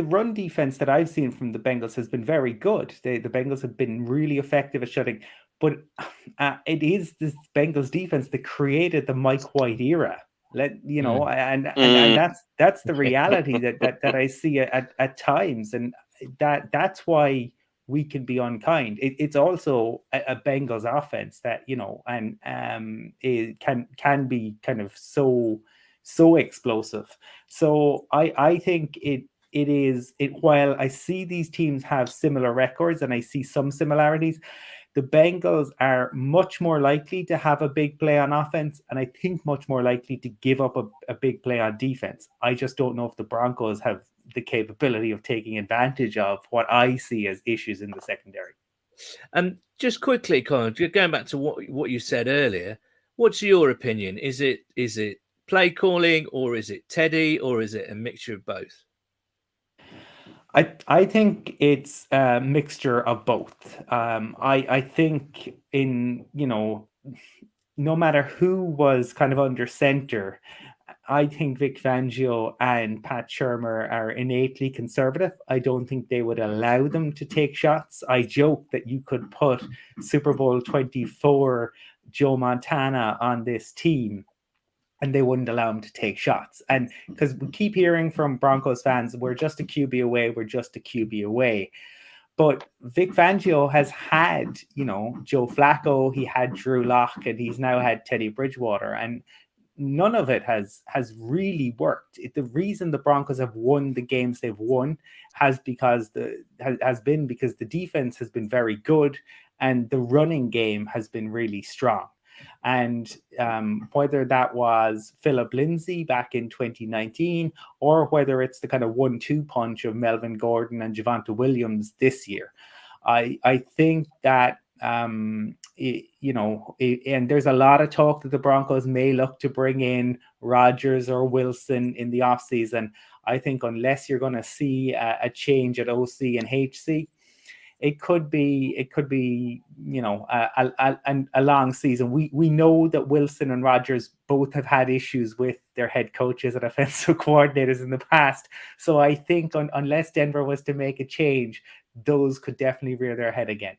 run defense that I've seen from the Bengals has been very good. The Bengals have been really effective at shutting, but it is this Bengals defense that created the Mike White era. And that's the reality that I see at times, and that's why we can be unkind. It's also a Bengals offense that, you know, and it can be kind of so explosive. So I think it is while I see these teams have similar records and I see some similarities, the Bengals are much more likely to have a big play on offense, and I think much more likely to give up a big play on defense. I just don't know if the Broncos have the capability of taking advantage of what I see as issues in the secondary. Just quickly, Colin, going back to what you said earlier, what's your opinion? Is it play calling, or is it Teddy, or is it a mixture of both? I think it's a mixture of both. I think no matter who was kind of under center, I think Vic Fangio and Pat Shurmur are innately conservative. I don't think they would allow them to take shots. I joke that you could put Super Bowl 24 Joe Montana on this team and they wouldn't allow him to take shots. And because we keep hearing from Broncos fans, we're just a QB away, we're just a QB away. But Vic Fangio has had, Joe Flacco, he had Drew Lock, and he's now had Teddy Bridgewater. And none of it has really worked. The reason the Broncos have won the games they've won has been because the defense has been very good and the running game has been really strong. And whether that was Philip Lindsay back in 2019 or whether it's the kind of 1-2 punch of Melvin Gordon and Javonte Williams this year, I think that and there's a lot of talk that the Broncos may look to bring in Rodgers or Wilson in the offseason. I think unless you're going to see a change at OC and HC, it could be a long season. We know that Wilson and Rodgers both have had issues with their head coaches and offensive coordinators in the past. So I think unless Denver was to make a change, those could definitely rear their head again.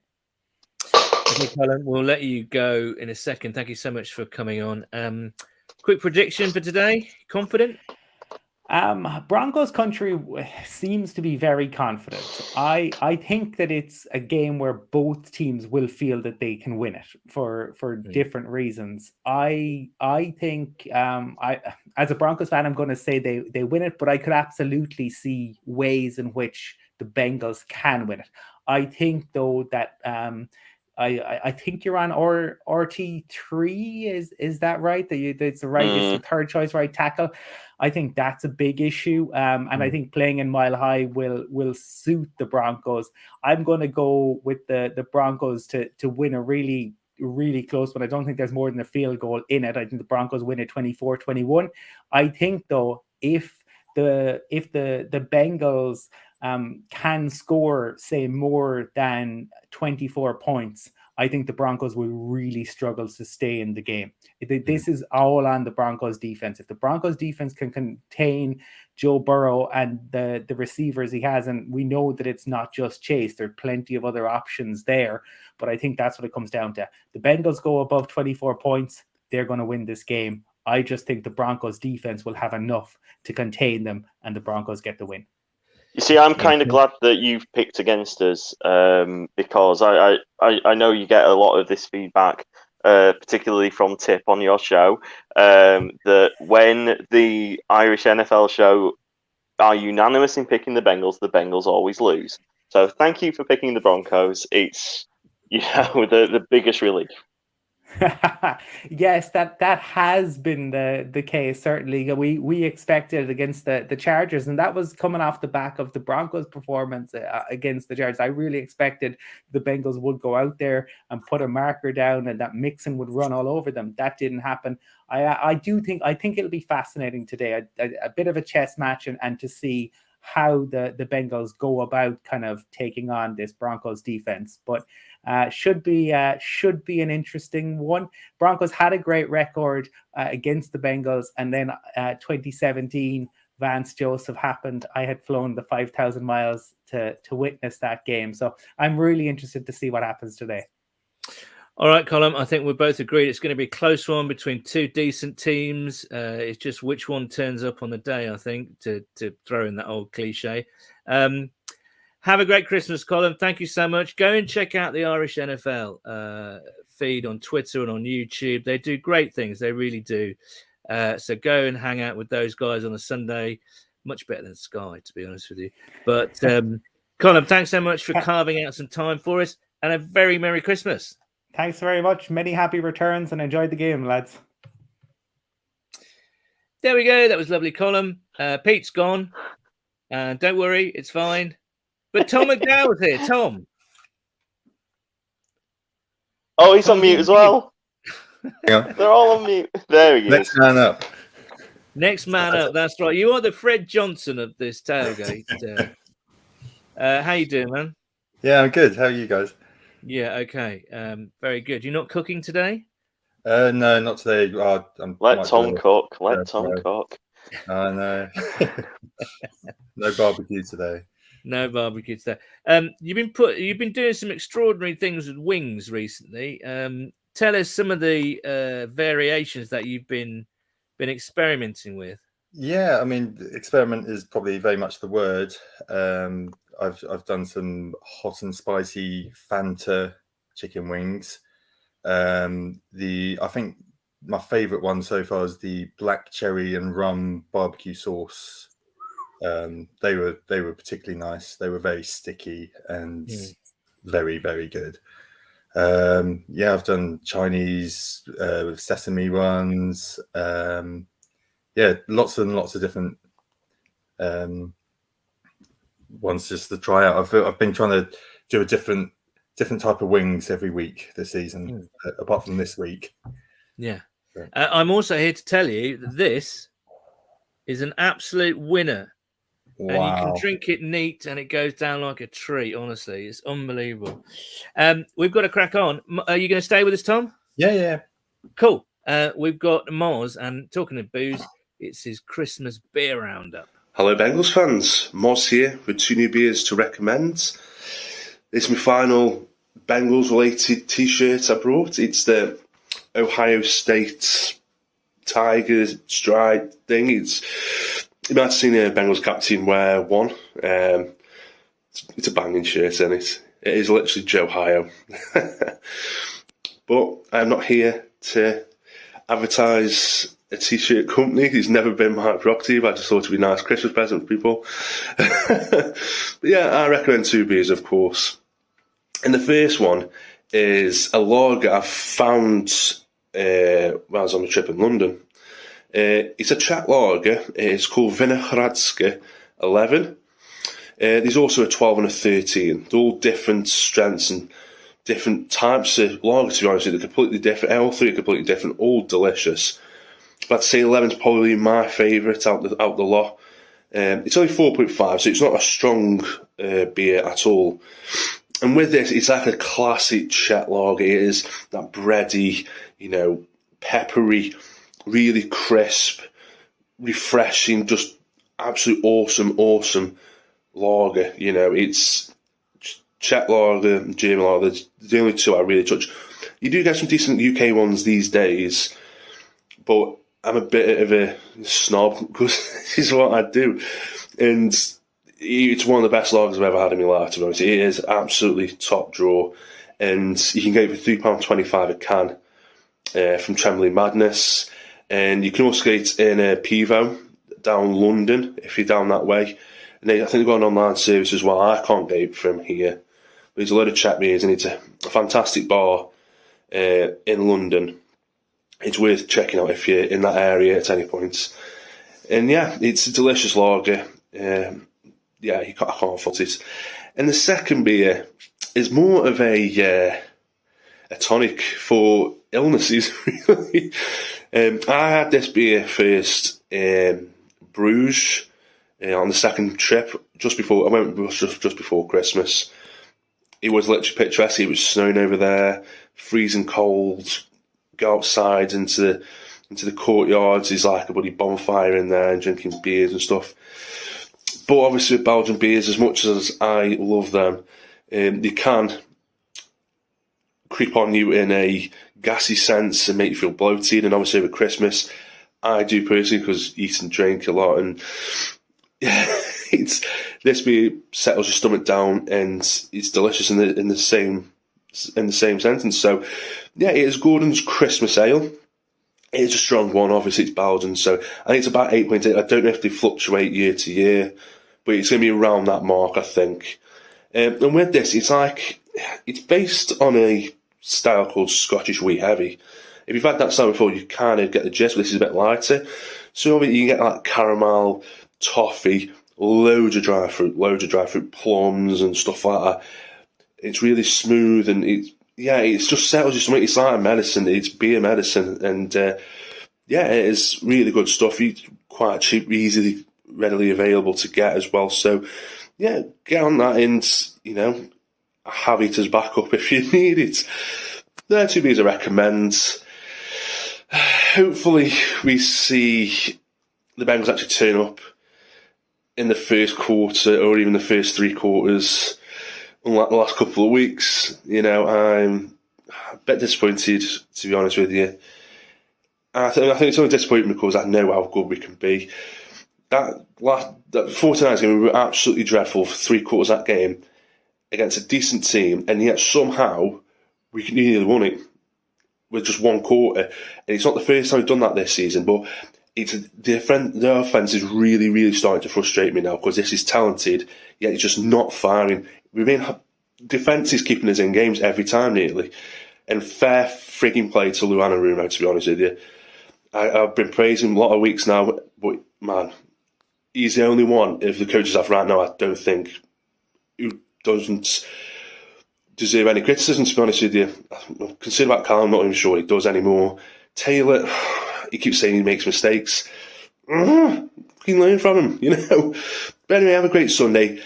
Okay, Colin, we'll let you go in a second. Thank you so much for coming on. Quick prediction for today. Confident? Broncos country seems to be very confident. I think that it's a game where both teams will feel that they can win it for different reasons. I think as a Broncos fan, I'm going to say they win it, but I could absolutely see ways in which the Bengals can win it. I think though that I think you're on RT3. Is that right? It's the right. It's the third choice right tackle. I think that's a big issue, and I think playing in Mile High will suit the Broncos. I'm going to go with the Broncos to win a really, really close one. I don't think there's more than a field goal in it. I think the Broncos win it 24-21. I think though, if the Bengals can score, say, more than 24 points, I think the Broncos will really struggle to stay in the game. This is all on the Broncos defense. If the Broncos defense can contain Joe Burrow and the receivers he has, and we know that it's not just Chase, there are plenty of other options there, but I think that's what it comes down to. The Bengals go above 24 points, they're going to win this game. I just think the Broncos defense will have enough to contain them and the Broncos get the win. You see, I'm kind of glad that you've picked against us because I know you get a lot of this feedback, particularly from Tip on your show, that when the Irish NFL show are unanimous in picking the Bengals always lose. So thank you for picking the Broncos. It's the biggest relief. Yes, that has been the case. Certainly, we expected it against the Chargers, and that was coming off the back of the Broncos' performance against the Chargers. I really expected the Bengals would go out there and put a marker down, and that Mixon would run all over them. That didn't happen. I think it'll be fascinating today, a bit of a chess match, and to see how the Bengals go about kind of taking on this Broncos defense, but. Should be an interesting one. Broncos had a great record against the Bengals, and then 2017 Vance Joseph happened. I had flown the 5,000 miles to witness that game, so I'm really interested to see what happens today. All right, Colin, I think we're both agreed it's going to be a close one between two decent teams. It's just which one turns up on the day, I think, to throw in that old cliche. Have a great Christmas, Colin. Thank you so much. Go and check out the Irish NFL feed on Twitter and on YouTube. They do great things. They really do. So go and hang out with those guys on a Sunday. Much better than Sky, to be honest with you. But Colin, thanks so much for carving out some time for us, and a very Merry Christmas. Thanks very much. Many happy returns, and enjoy the game, lads. There we go. That was lovely, Colin. Pete's gone. Don't worry, it's fine. But Tom McDowell's here. Tom. Oh, he's on mute as well. Yeah. They're all on mute. There he is. Next man up. Next man up. That's right. You are the Fred Johnson of this tailgate. How you doing, man? Yeah, I'm good. How are you guys? Yeah, okay. Very good. You're not cooking today? No, not today. Let Tom cook. Let Tom cook. I know. No barbecue today. No barbecue today. You've been doing some extraordinary things with wings recently. Tell us some of the variations that you've been experimenting with. Yeah, I mean, experiment is probably very much the word. I've done some hot and spicy Fanta chicken wings. I think my favourite one so far is the black cherry and rum barbecue sauce. They were particularly nice. They were very sticky and very, very good. I've done Chinese with sesame ones. Lots and lots of different ones just to try out. I've been trying to do a different type of wings every week this season, apart from this week. Yeah. I'm also here to tell you that this is an absolute winner. Wow. And you can drink it neat and it goes down like a treat. Honestly, it's unbelievable. We've got to crack on. Are you going to stay with us, Tom? Yeah. Cool. We've got Moz, and talking of booze, it's his Christmas beer roundup. Hello, Bengals fans. Moz here with 2 new beers to recommend. This is my final Bengals-related T-shirt I brought. It's the Ohio State Tiger stripe thing. You might have seen a Bengals captain wear one. It's a banging shirt, isn't it? It is literally Joe Ohio. But I'm not here to advertise a T-shirt company. It's never been my prerogative. I just thought it'd be a nice Christmas present for people. But yeah, I recommend 2 beers, of course. And the first one is a lager I found while I was on a trip in London. It's a Czech lager. It's called Vinohradske 11. There's also a 12 and a 13. They're all different strengths and different types of lager, to be honest with you. They're completely different. All 3 are completely different, all delicious. But I'd say 11's probably my favourite out the lot. It's only 4.5, so it's not a strong beer at all. And with this, it's like a classic Czech lager. It is that bready, peppery, really crisp, refreshing, just absolute awesome lager. It's Czech lager and German lager. The only 2 I really touch. You do get some decent UK ones these days, but I'm a bit of a snob because this is what I do. And it's one of the best lagers I've ever had in my life, to be honest. It is absolutely top draw. And you can get it for £3.25 a can from Trembling Madness. And you can also get it in a Pivo down London if you're down that way. And I think they've got an online service as well. I can't get it from here. But there's a load of Czech beers, and it's a fantastic bar in London. It's worth checking out if you're in that area at any point. And yeah, it's a delicious lager. I can't fault it. And the second beer is more of a tonic for illnesses, really. I had this beer first in Bruges on the second trip, just before Christmas. It was literally picturesque. It was snowing over there, freezing cold. Go outside into the courtyards. There's like a bloody bonfire in there and drinking beers and stuff. But obviously with Belgian beers, as much as I love them, they can creep on you in a gassy sense and make you feel bloated. And obviously with Christmas, I do personally, because eat and drink a lot, and this beer settles your stomach down and it's delicious in the same sentence. So yeah, it is Gordon's Christmas ale. It is a strong one. Obviously, it's Belgian, so I think it's about 8.8. I don't know if they fluctuate year to year, but it's going to be around that mark, I think. And with this, it's based on a style called Scottish Wee Heavy. If you've had that style before, you kind of get the gist, but this is a bit lighter. So you can get like caramel, toffee, loads of dry fruit, plums and stuff like that. It's really smooth and it's just settles you something. It's like medicine. It's beer medicine, and it is really good stuff. It's quite cheap, readily available to get as well. So yeah, get on that and have it as backup if you need it. There are 2 beers I recommend. Hopefully, we see the Bengals actually turn up in the first quarter or even the first 3 quarters. Unlike the last couple of weeks, I'm a bit disappointed, to be honest with you. I think it's only disappointing because I know how good we can be. That 49ers game, we were absolutely dreadful for 3 quarters of that game against a decent team, and yet somehow we nearly won it with just 1 quarter. And it's not the first time we've done that this season, but the offense is really, really starting to frustrate me now because this is talented, yet it's just not firing. Defence is keeping us in games every time nearly, and fair frigging play to Luana Rumo, to be honest with you. I've been praising him a lot of weeks now, but man, he's the only one of the coaches I've right now I don't think who doesn't deserve any criticism, to be honest with you. Consider about Carl, I'm not even sure he does anymore. Taylor, he keeps saying he makes mistakes. You can learn from him, But anyway, have a great Sunday.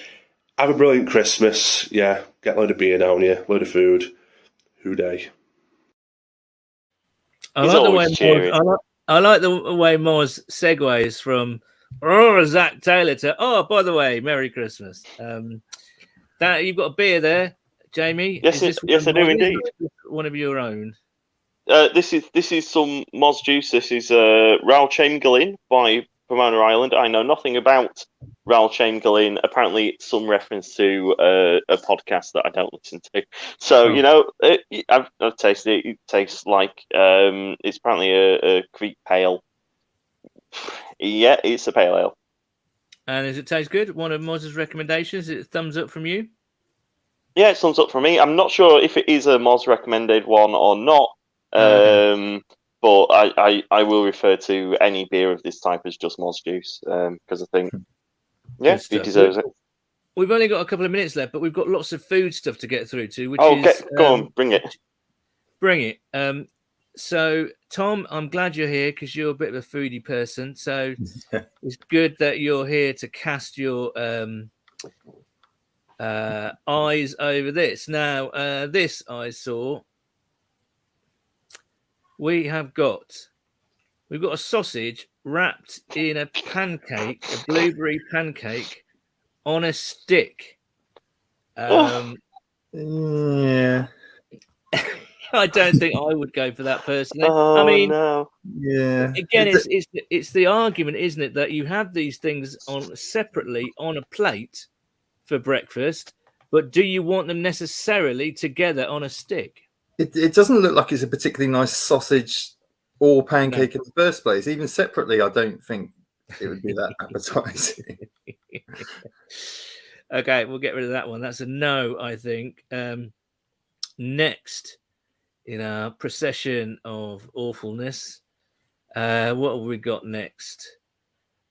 Have a brilliant Christmas. Yeah, get a load of beer down here, load of food. Hooday. I like the way Moz segues from Zach Taylor to by the way, Merry Christmas. That you've got a beer there, Jamie. Yes, I do indeed. One of your own. This is some Moz juice. This is Raoul Chamberlain by Pomona Island. I know nothing about Raoul Chamberlain. Apparently, some reference to a podcast that I don't listen to. So I've tasted it. It tastes like it's apparently a Creek Pale. Yeah, it's a pale ale. And does it taste good? One of Moz's recommendations. Is it a thumbs up from you? Yeah, it thumbs up from me. I'm not sure if it is a Moz recommended one or not. But I will refer to any beer of this type as just Moz juice because I think, he deserves it. We've only got a couple of minutes left, but we've got lots of food stuff to get through to. Go on, bring it. Bring it. So, Tom, I'm glad you're here because you're a bit of a foodie person. So it's good that you're here to cast your eyes over this. Now, this I saw. We've got a sausage wrapped in a pancake, a blueberry pancake on a stick. Yeah. I don't think I would go for that personally. No. Yeah. Again, it's the argument, isn't it, that you have these things on separately on a plate for breakfast, but do you want them necessarily together on a stick? It doesn't look like it's a particularly nice sausage or pancake in the first place. Even separately, I don't think it would be that appetizing. Okay, we'll get rid of that one. That's a no, I think. Next, in our procession of awfulness, what have we got next?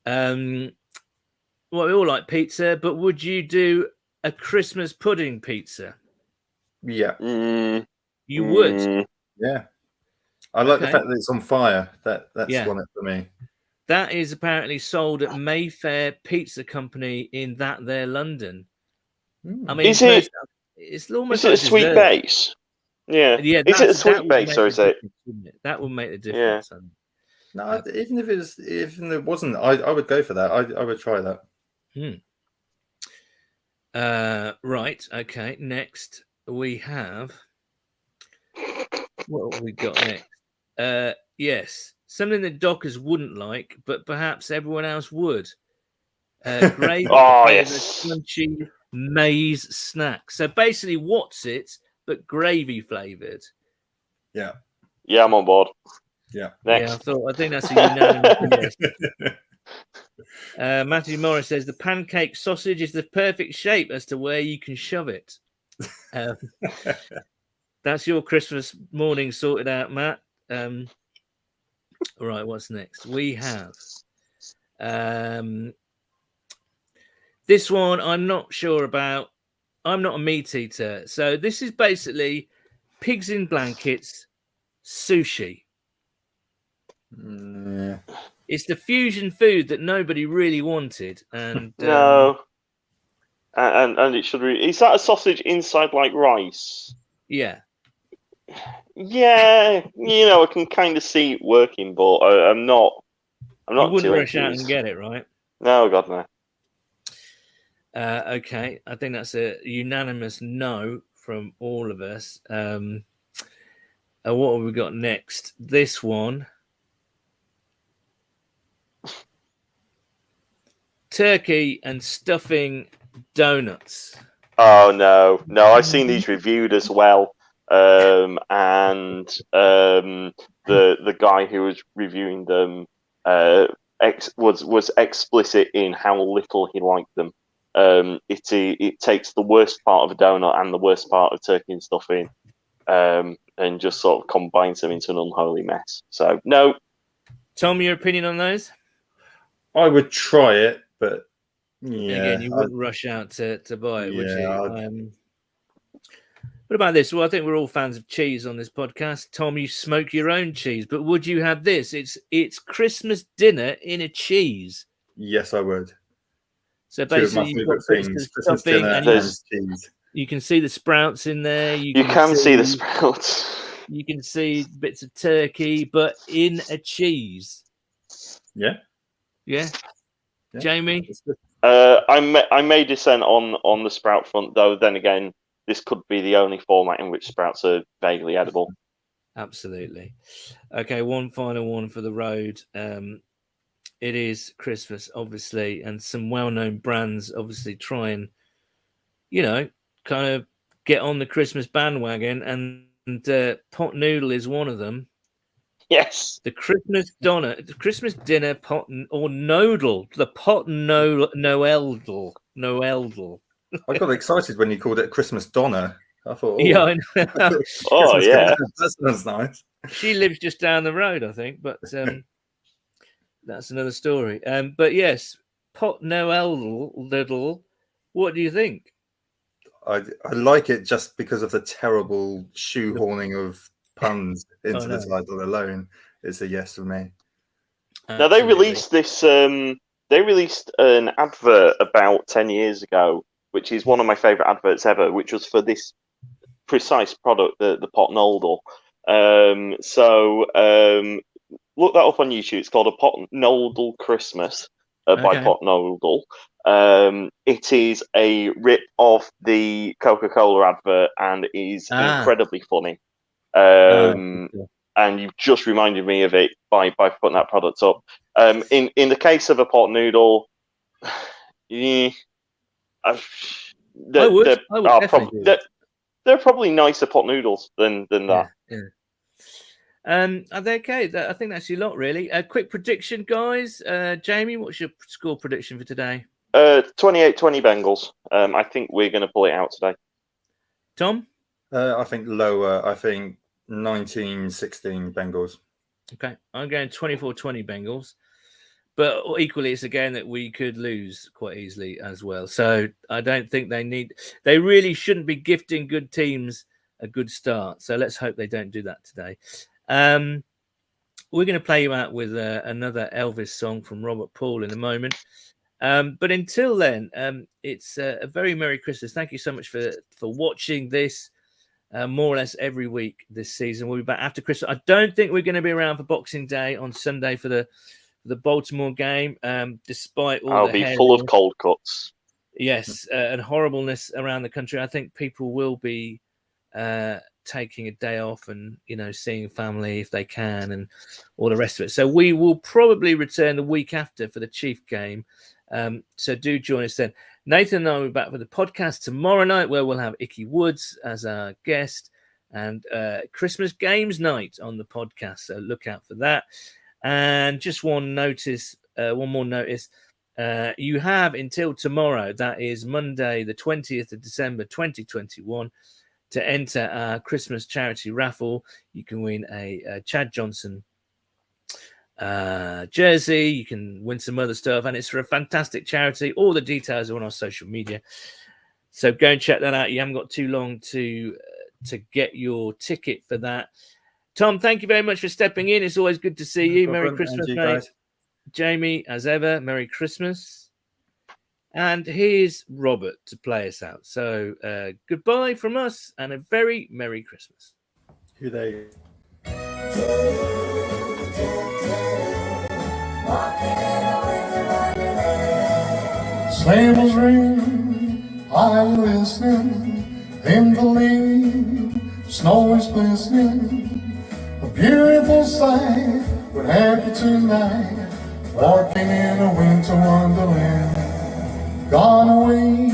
Well, we all like pizza, but would you do a Christmas pudding pizza? Yeah. You would? Yeah. I like the fact that it's on fire. That's one for me. That is apparently sold at Mayfair Pizza Company in London. I mean, it's almost is it a sweet base? Yeah. Is it a sweet base or is it? That will make the difference. Yeah. No, even if there wasn't, I would go for that. I would try that. Right. Okay. Next, we have. What have we got next? Yes, something that Dockers wouldn't like, but perhaps everyone else would. Gravy Oh, flavored yes. crunchy maize snack. So basically, what's it but gravy flavored? Yeah. Yeah, I'm on board. Yeah. Next. Yeah, I think that's a unanimous yes. Matthew Morris says the pancake sausage is the perfect shape as to where you can shove it. That's your Christmas morning sorted out, Matt. All right, what's next? We have this one. I'm not sure about. I'm not a meat eater, so this is basically pigs in blankets sushi. It's the fusion food that nobody really wanted, and No. And it should be. Is that a sausage inside like rice? yeah, Yeah, I can kind of see it working, but I'm not. I'm you not wouldn't too rush out and enthused. get it, right? No, God no. Okay, I think that's a unanimous no from all of us. What have we got next? This one. Turkey and stuffing donuts. Oh no. I've seen these reviewed as well, and the guy who was reviewing them was explicit in how little he liked them. It takes the worst part of a donut and the worst part of turkey and stuffing, and just sort of combines them into an unholy mess. So no. Tom, your opinion on those? I would try it, but yeah, Again, you wouldn't rush out to buy it, would you? Yeah, What about this? Well, I think we're all fans of cheese on this podcast. Tom, you smoke your own cheese, but would you have this? It's Christmas dinner in a cheese. yes, I would. So Two of my basically, you've favourite got bits things: of Christmas stuffing, dinner and and cheese. you can see the sprouts in there. You can see the sprouts. You can see bits of turkey, but in a cheese. Yeah. Jamie? I may dissent on the sprout front, though. Then again, this could be the only format in which sprouts are vaguely edible. Absolutely. Okay, one final one for the road. It is Christmas, obviously, and some well-known brands obviously try and, kind of get on the Christmas bandwagon, and pot noodle is one of them. Yes. The Christmas dinner pot or nodle, the pot noeldle. I got excited when you called it Christmas Donna. I thought, Yeah, I know. Oh yeah, that sounds nice. She lives just down the road, I think, but that's another story. But yes, pot noeldle. What do you think? I like it just because of the terrible shoehorning of puns into the title alone. It's a yes for me. Now they released this. They released an advert about 10 years ago, which is one of my favourite adverts ever, which was for this precise product, the pot noodle. So look that up on YouTube. It's called a pot noodle Christmas by Pot Noodle. It is a rip of the Coca-Cola advert and is incredibly funny. And you've just reminded me of it by putting that product up. In the case of a pot noodle, yeah, they're probably nicer pot noodles than that. Yeah. Are they okay? I think that's your lot, really. A quick prediction, guys. Jamie, what's your score prediction for today? 28-20 Bengals. I think we're going to pull it out today. Tom? I think lower. I think 19-16 Bengals. Okay, I'm going 24-20 Bengals. But equally, it's a game that we could lose quite easily as well. So I don't think they really shouldn't be gifting good teams a good start. So let's hope they don't do that today. We're going to play you out with another Elvis song from Robert Paul in a moment. But until then, it's a very Merry Christmas. Thank you so much for watching this more or less every week this season. We'll be back after Christmas. I don't think we're going to be around for Boxing Day on Sunday for the Baltimore game, despite all I'll be full of cold cuts. Yes, and horribleness around the country. I think people will be taking a day off and seeing family if they can and all the rest of it. So we will probably return the week after for the Chief game. So do join us then. Nathan and I will be back for the podcast tomorrow night, where we'll have Icky Woods as our guest, and Christmas games night on the podcast. So look out for that. And just one more notice. You have until tomorrow, that is Monday, the 20th of December, 2021, to enter our Christmas charity raffle. You can win a Chad Johnson jersey. You can win some other stuff, and it's for a fantastic charity. All the details are on our social media, so go and check that out. You haven't got too long to get your ticket for that. Tom, thank you very much for stepping in. It's always good to see you. Merry Christmas, mate. Guys. Jamie, as ever, Merry Christmas. And here's Robert to play us out. So goodbye from us and a very Merry Christmas. Who they? Sleigh bells ring, are you listening? In the lane, snow is glistening. A beautiful sight, we're happy tonight, walking in a winter wonderland. Gone away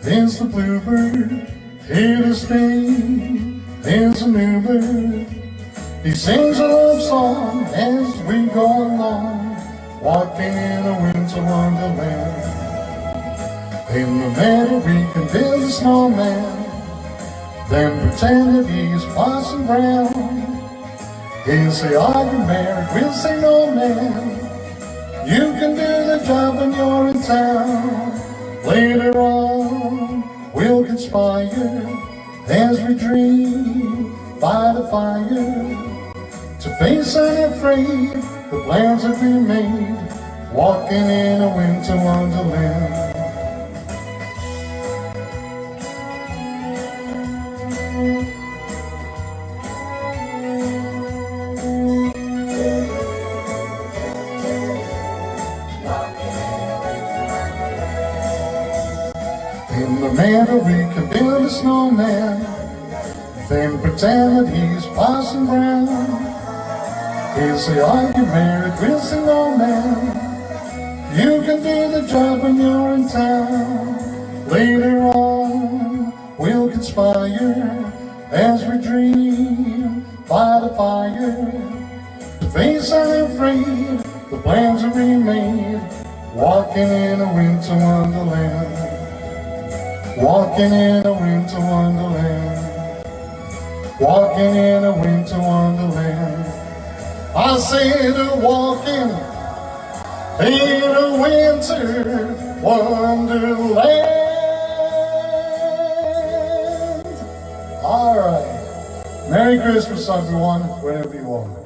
is the bluebird, here to stay is a new bird. He sings a love song as we go along, walking in a winter wonderland. In the meadow we can build a snowman, then pretend that he's Parson Brown. He'll say, are you married? We'll say, no, man. You can do the job when you're in town. Later on, we'll conspire as we dream by the fire, to face unafraid the plans that we made, walking in a winter wonderland. In the meadow we can build a snowman, then pretend that he's Parson Brown. He'll say, are you married? We'll say, no, man. You can do the job when you're in town. Later on, we'll conspire as we dream by the fire, to face unafraid the plans that we made, walking in a winter wonderland. Walking in a winter wonderland. Walking in a winter wonderland. I said walking in a winter wonderland. All right. Merry Christmas, everyone, wherever you are.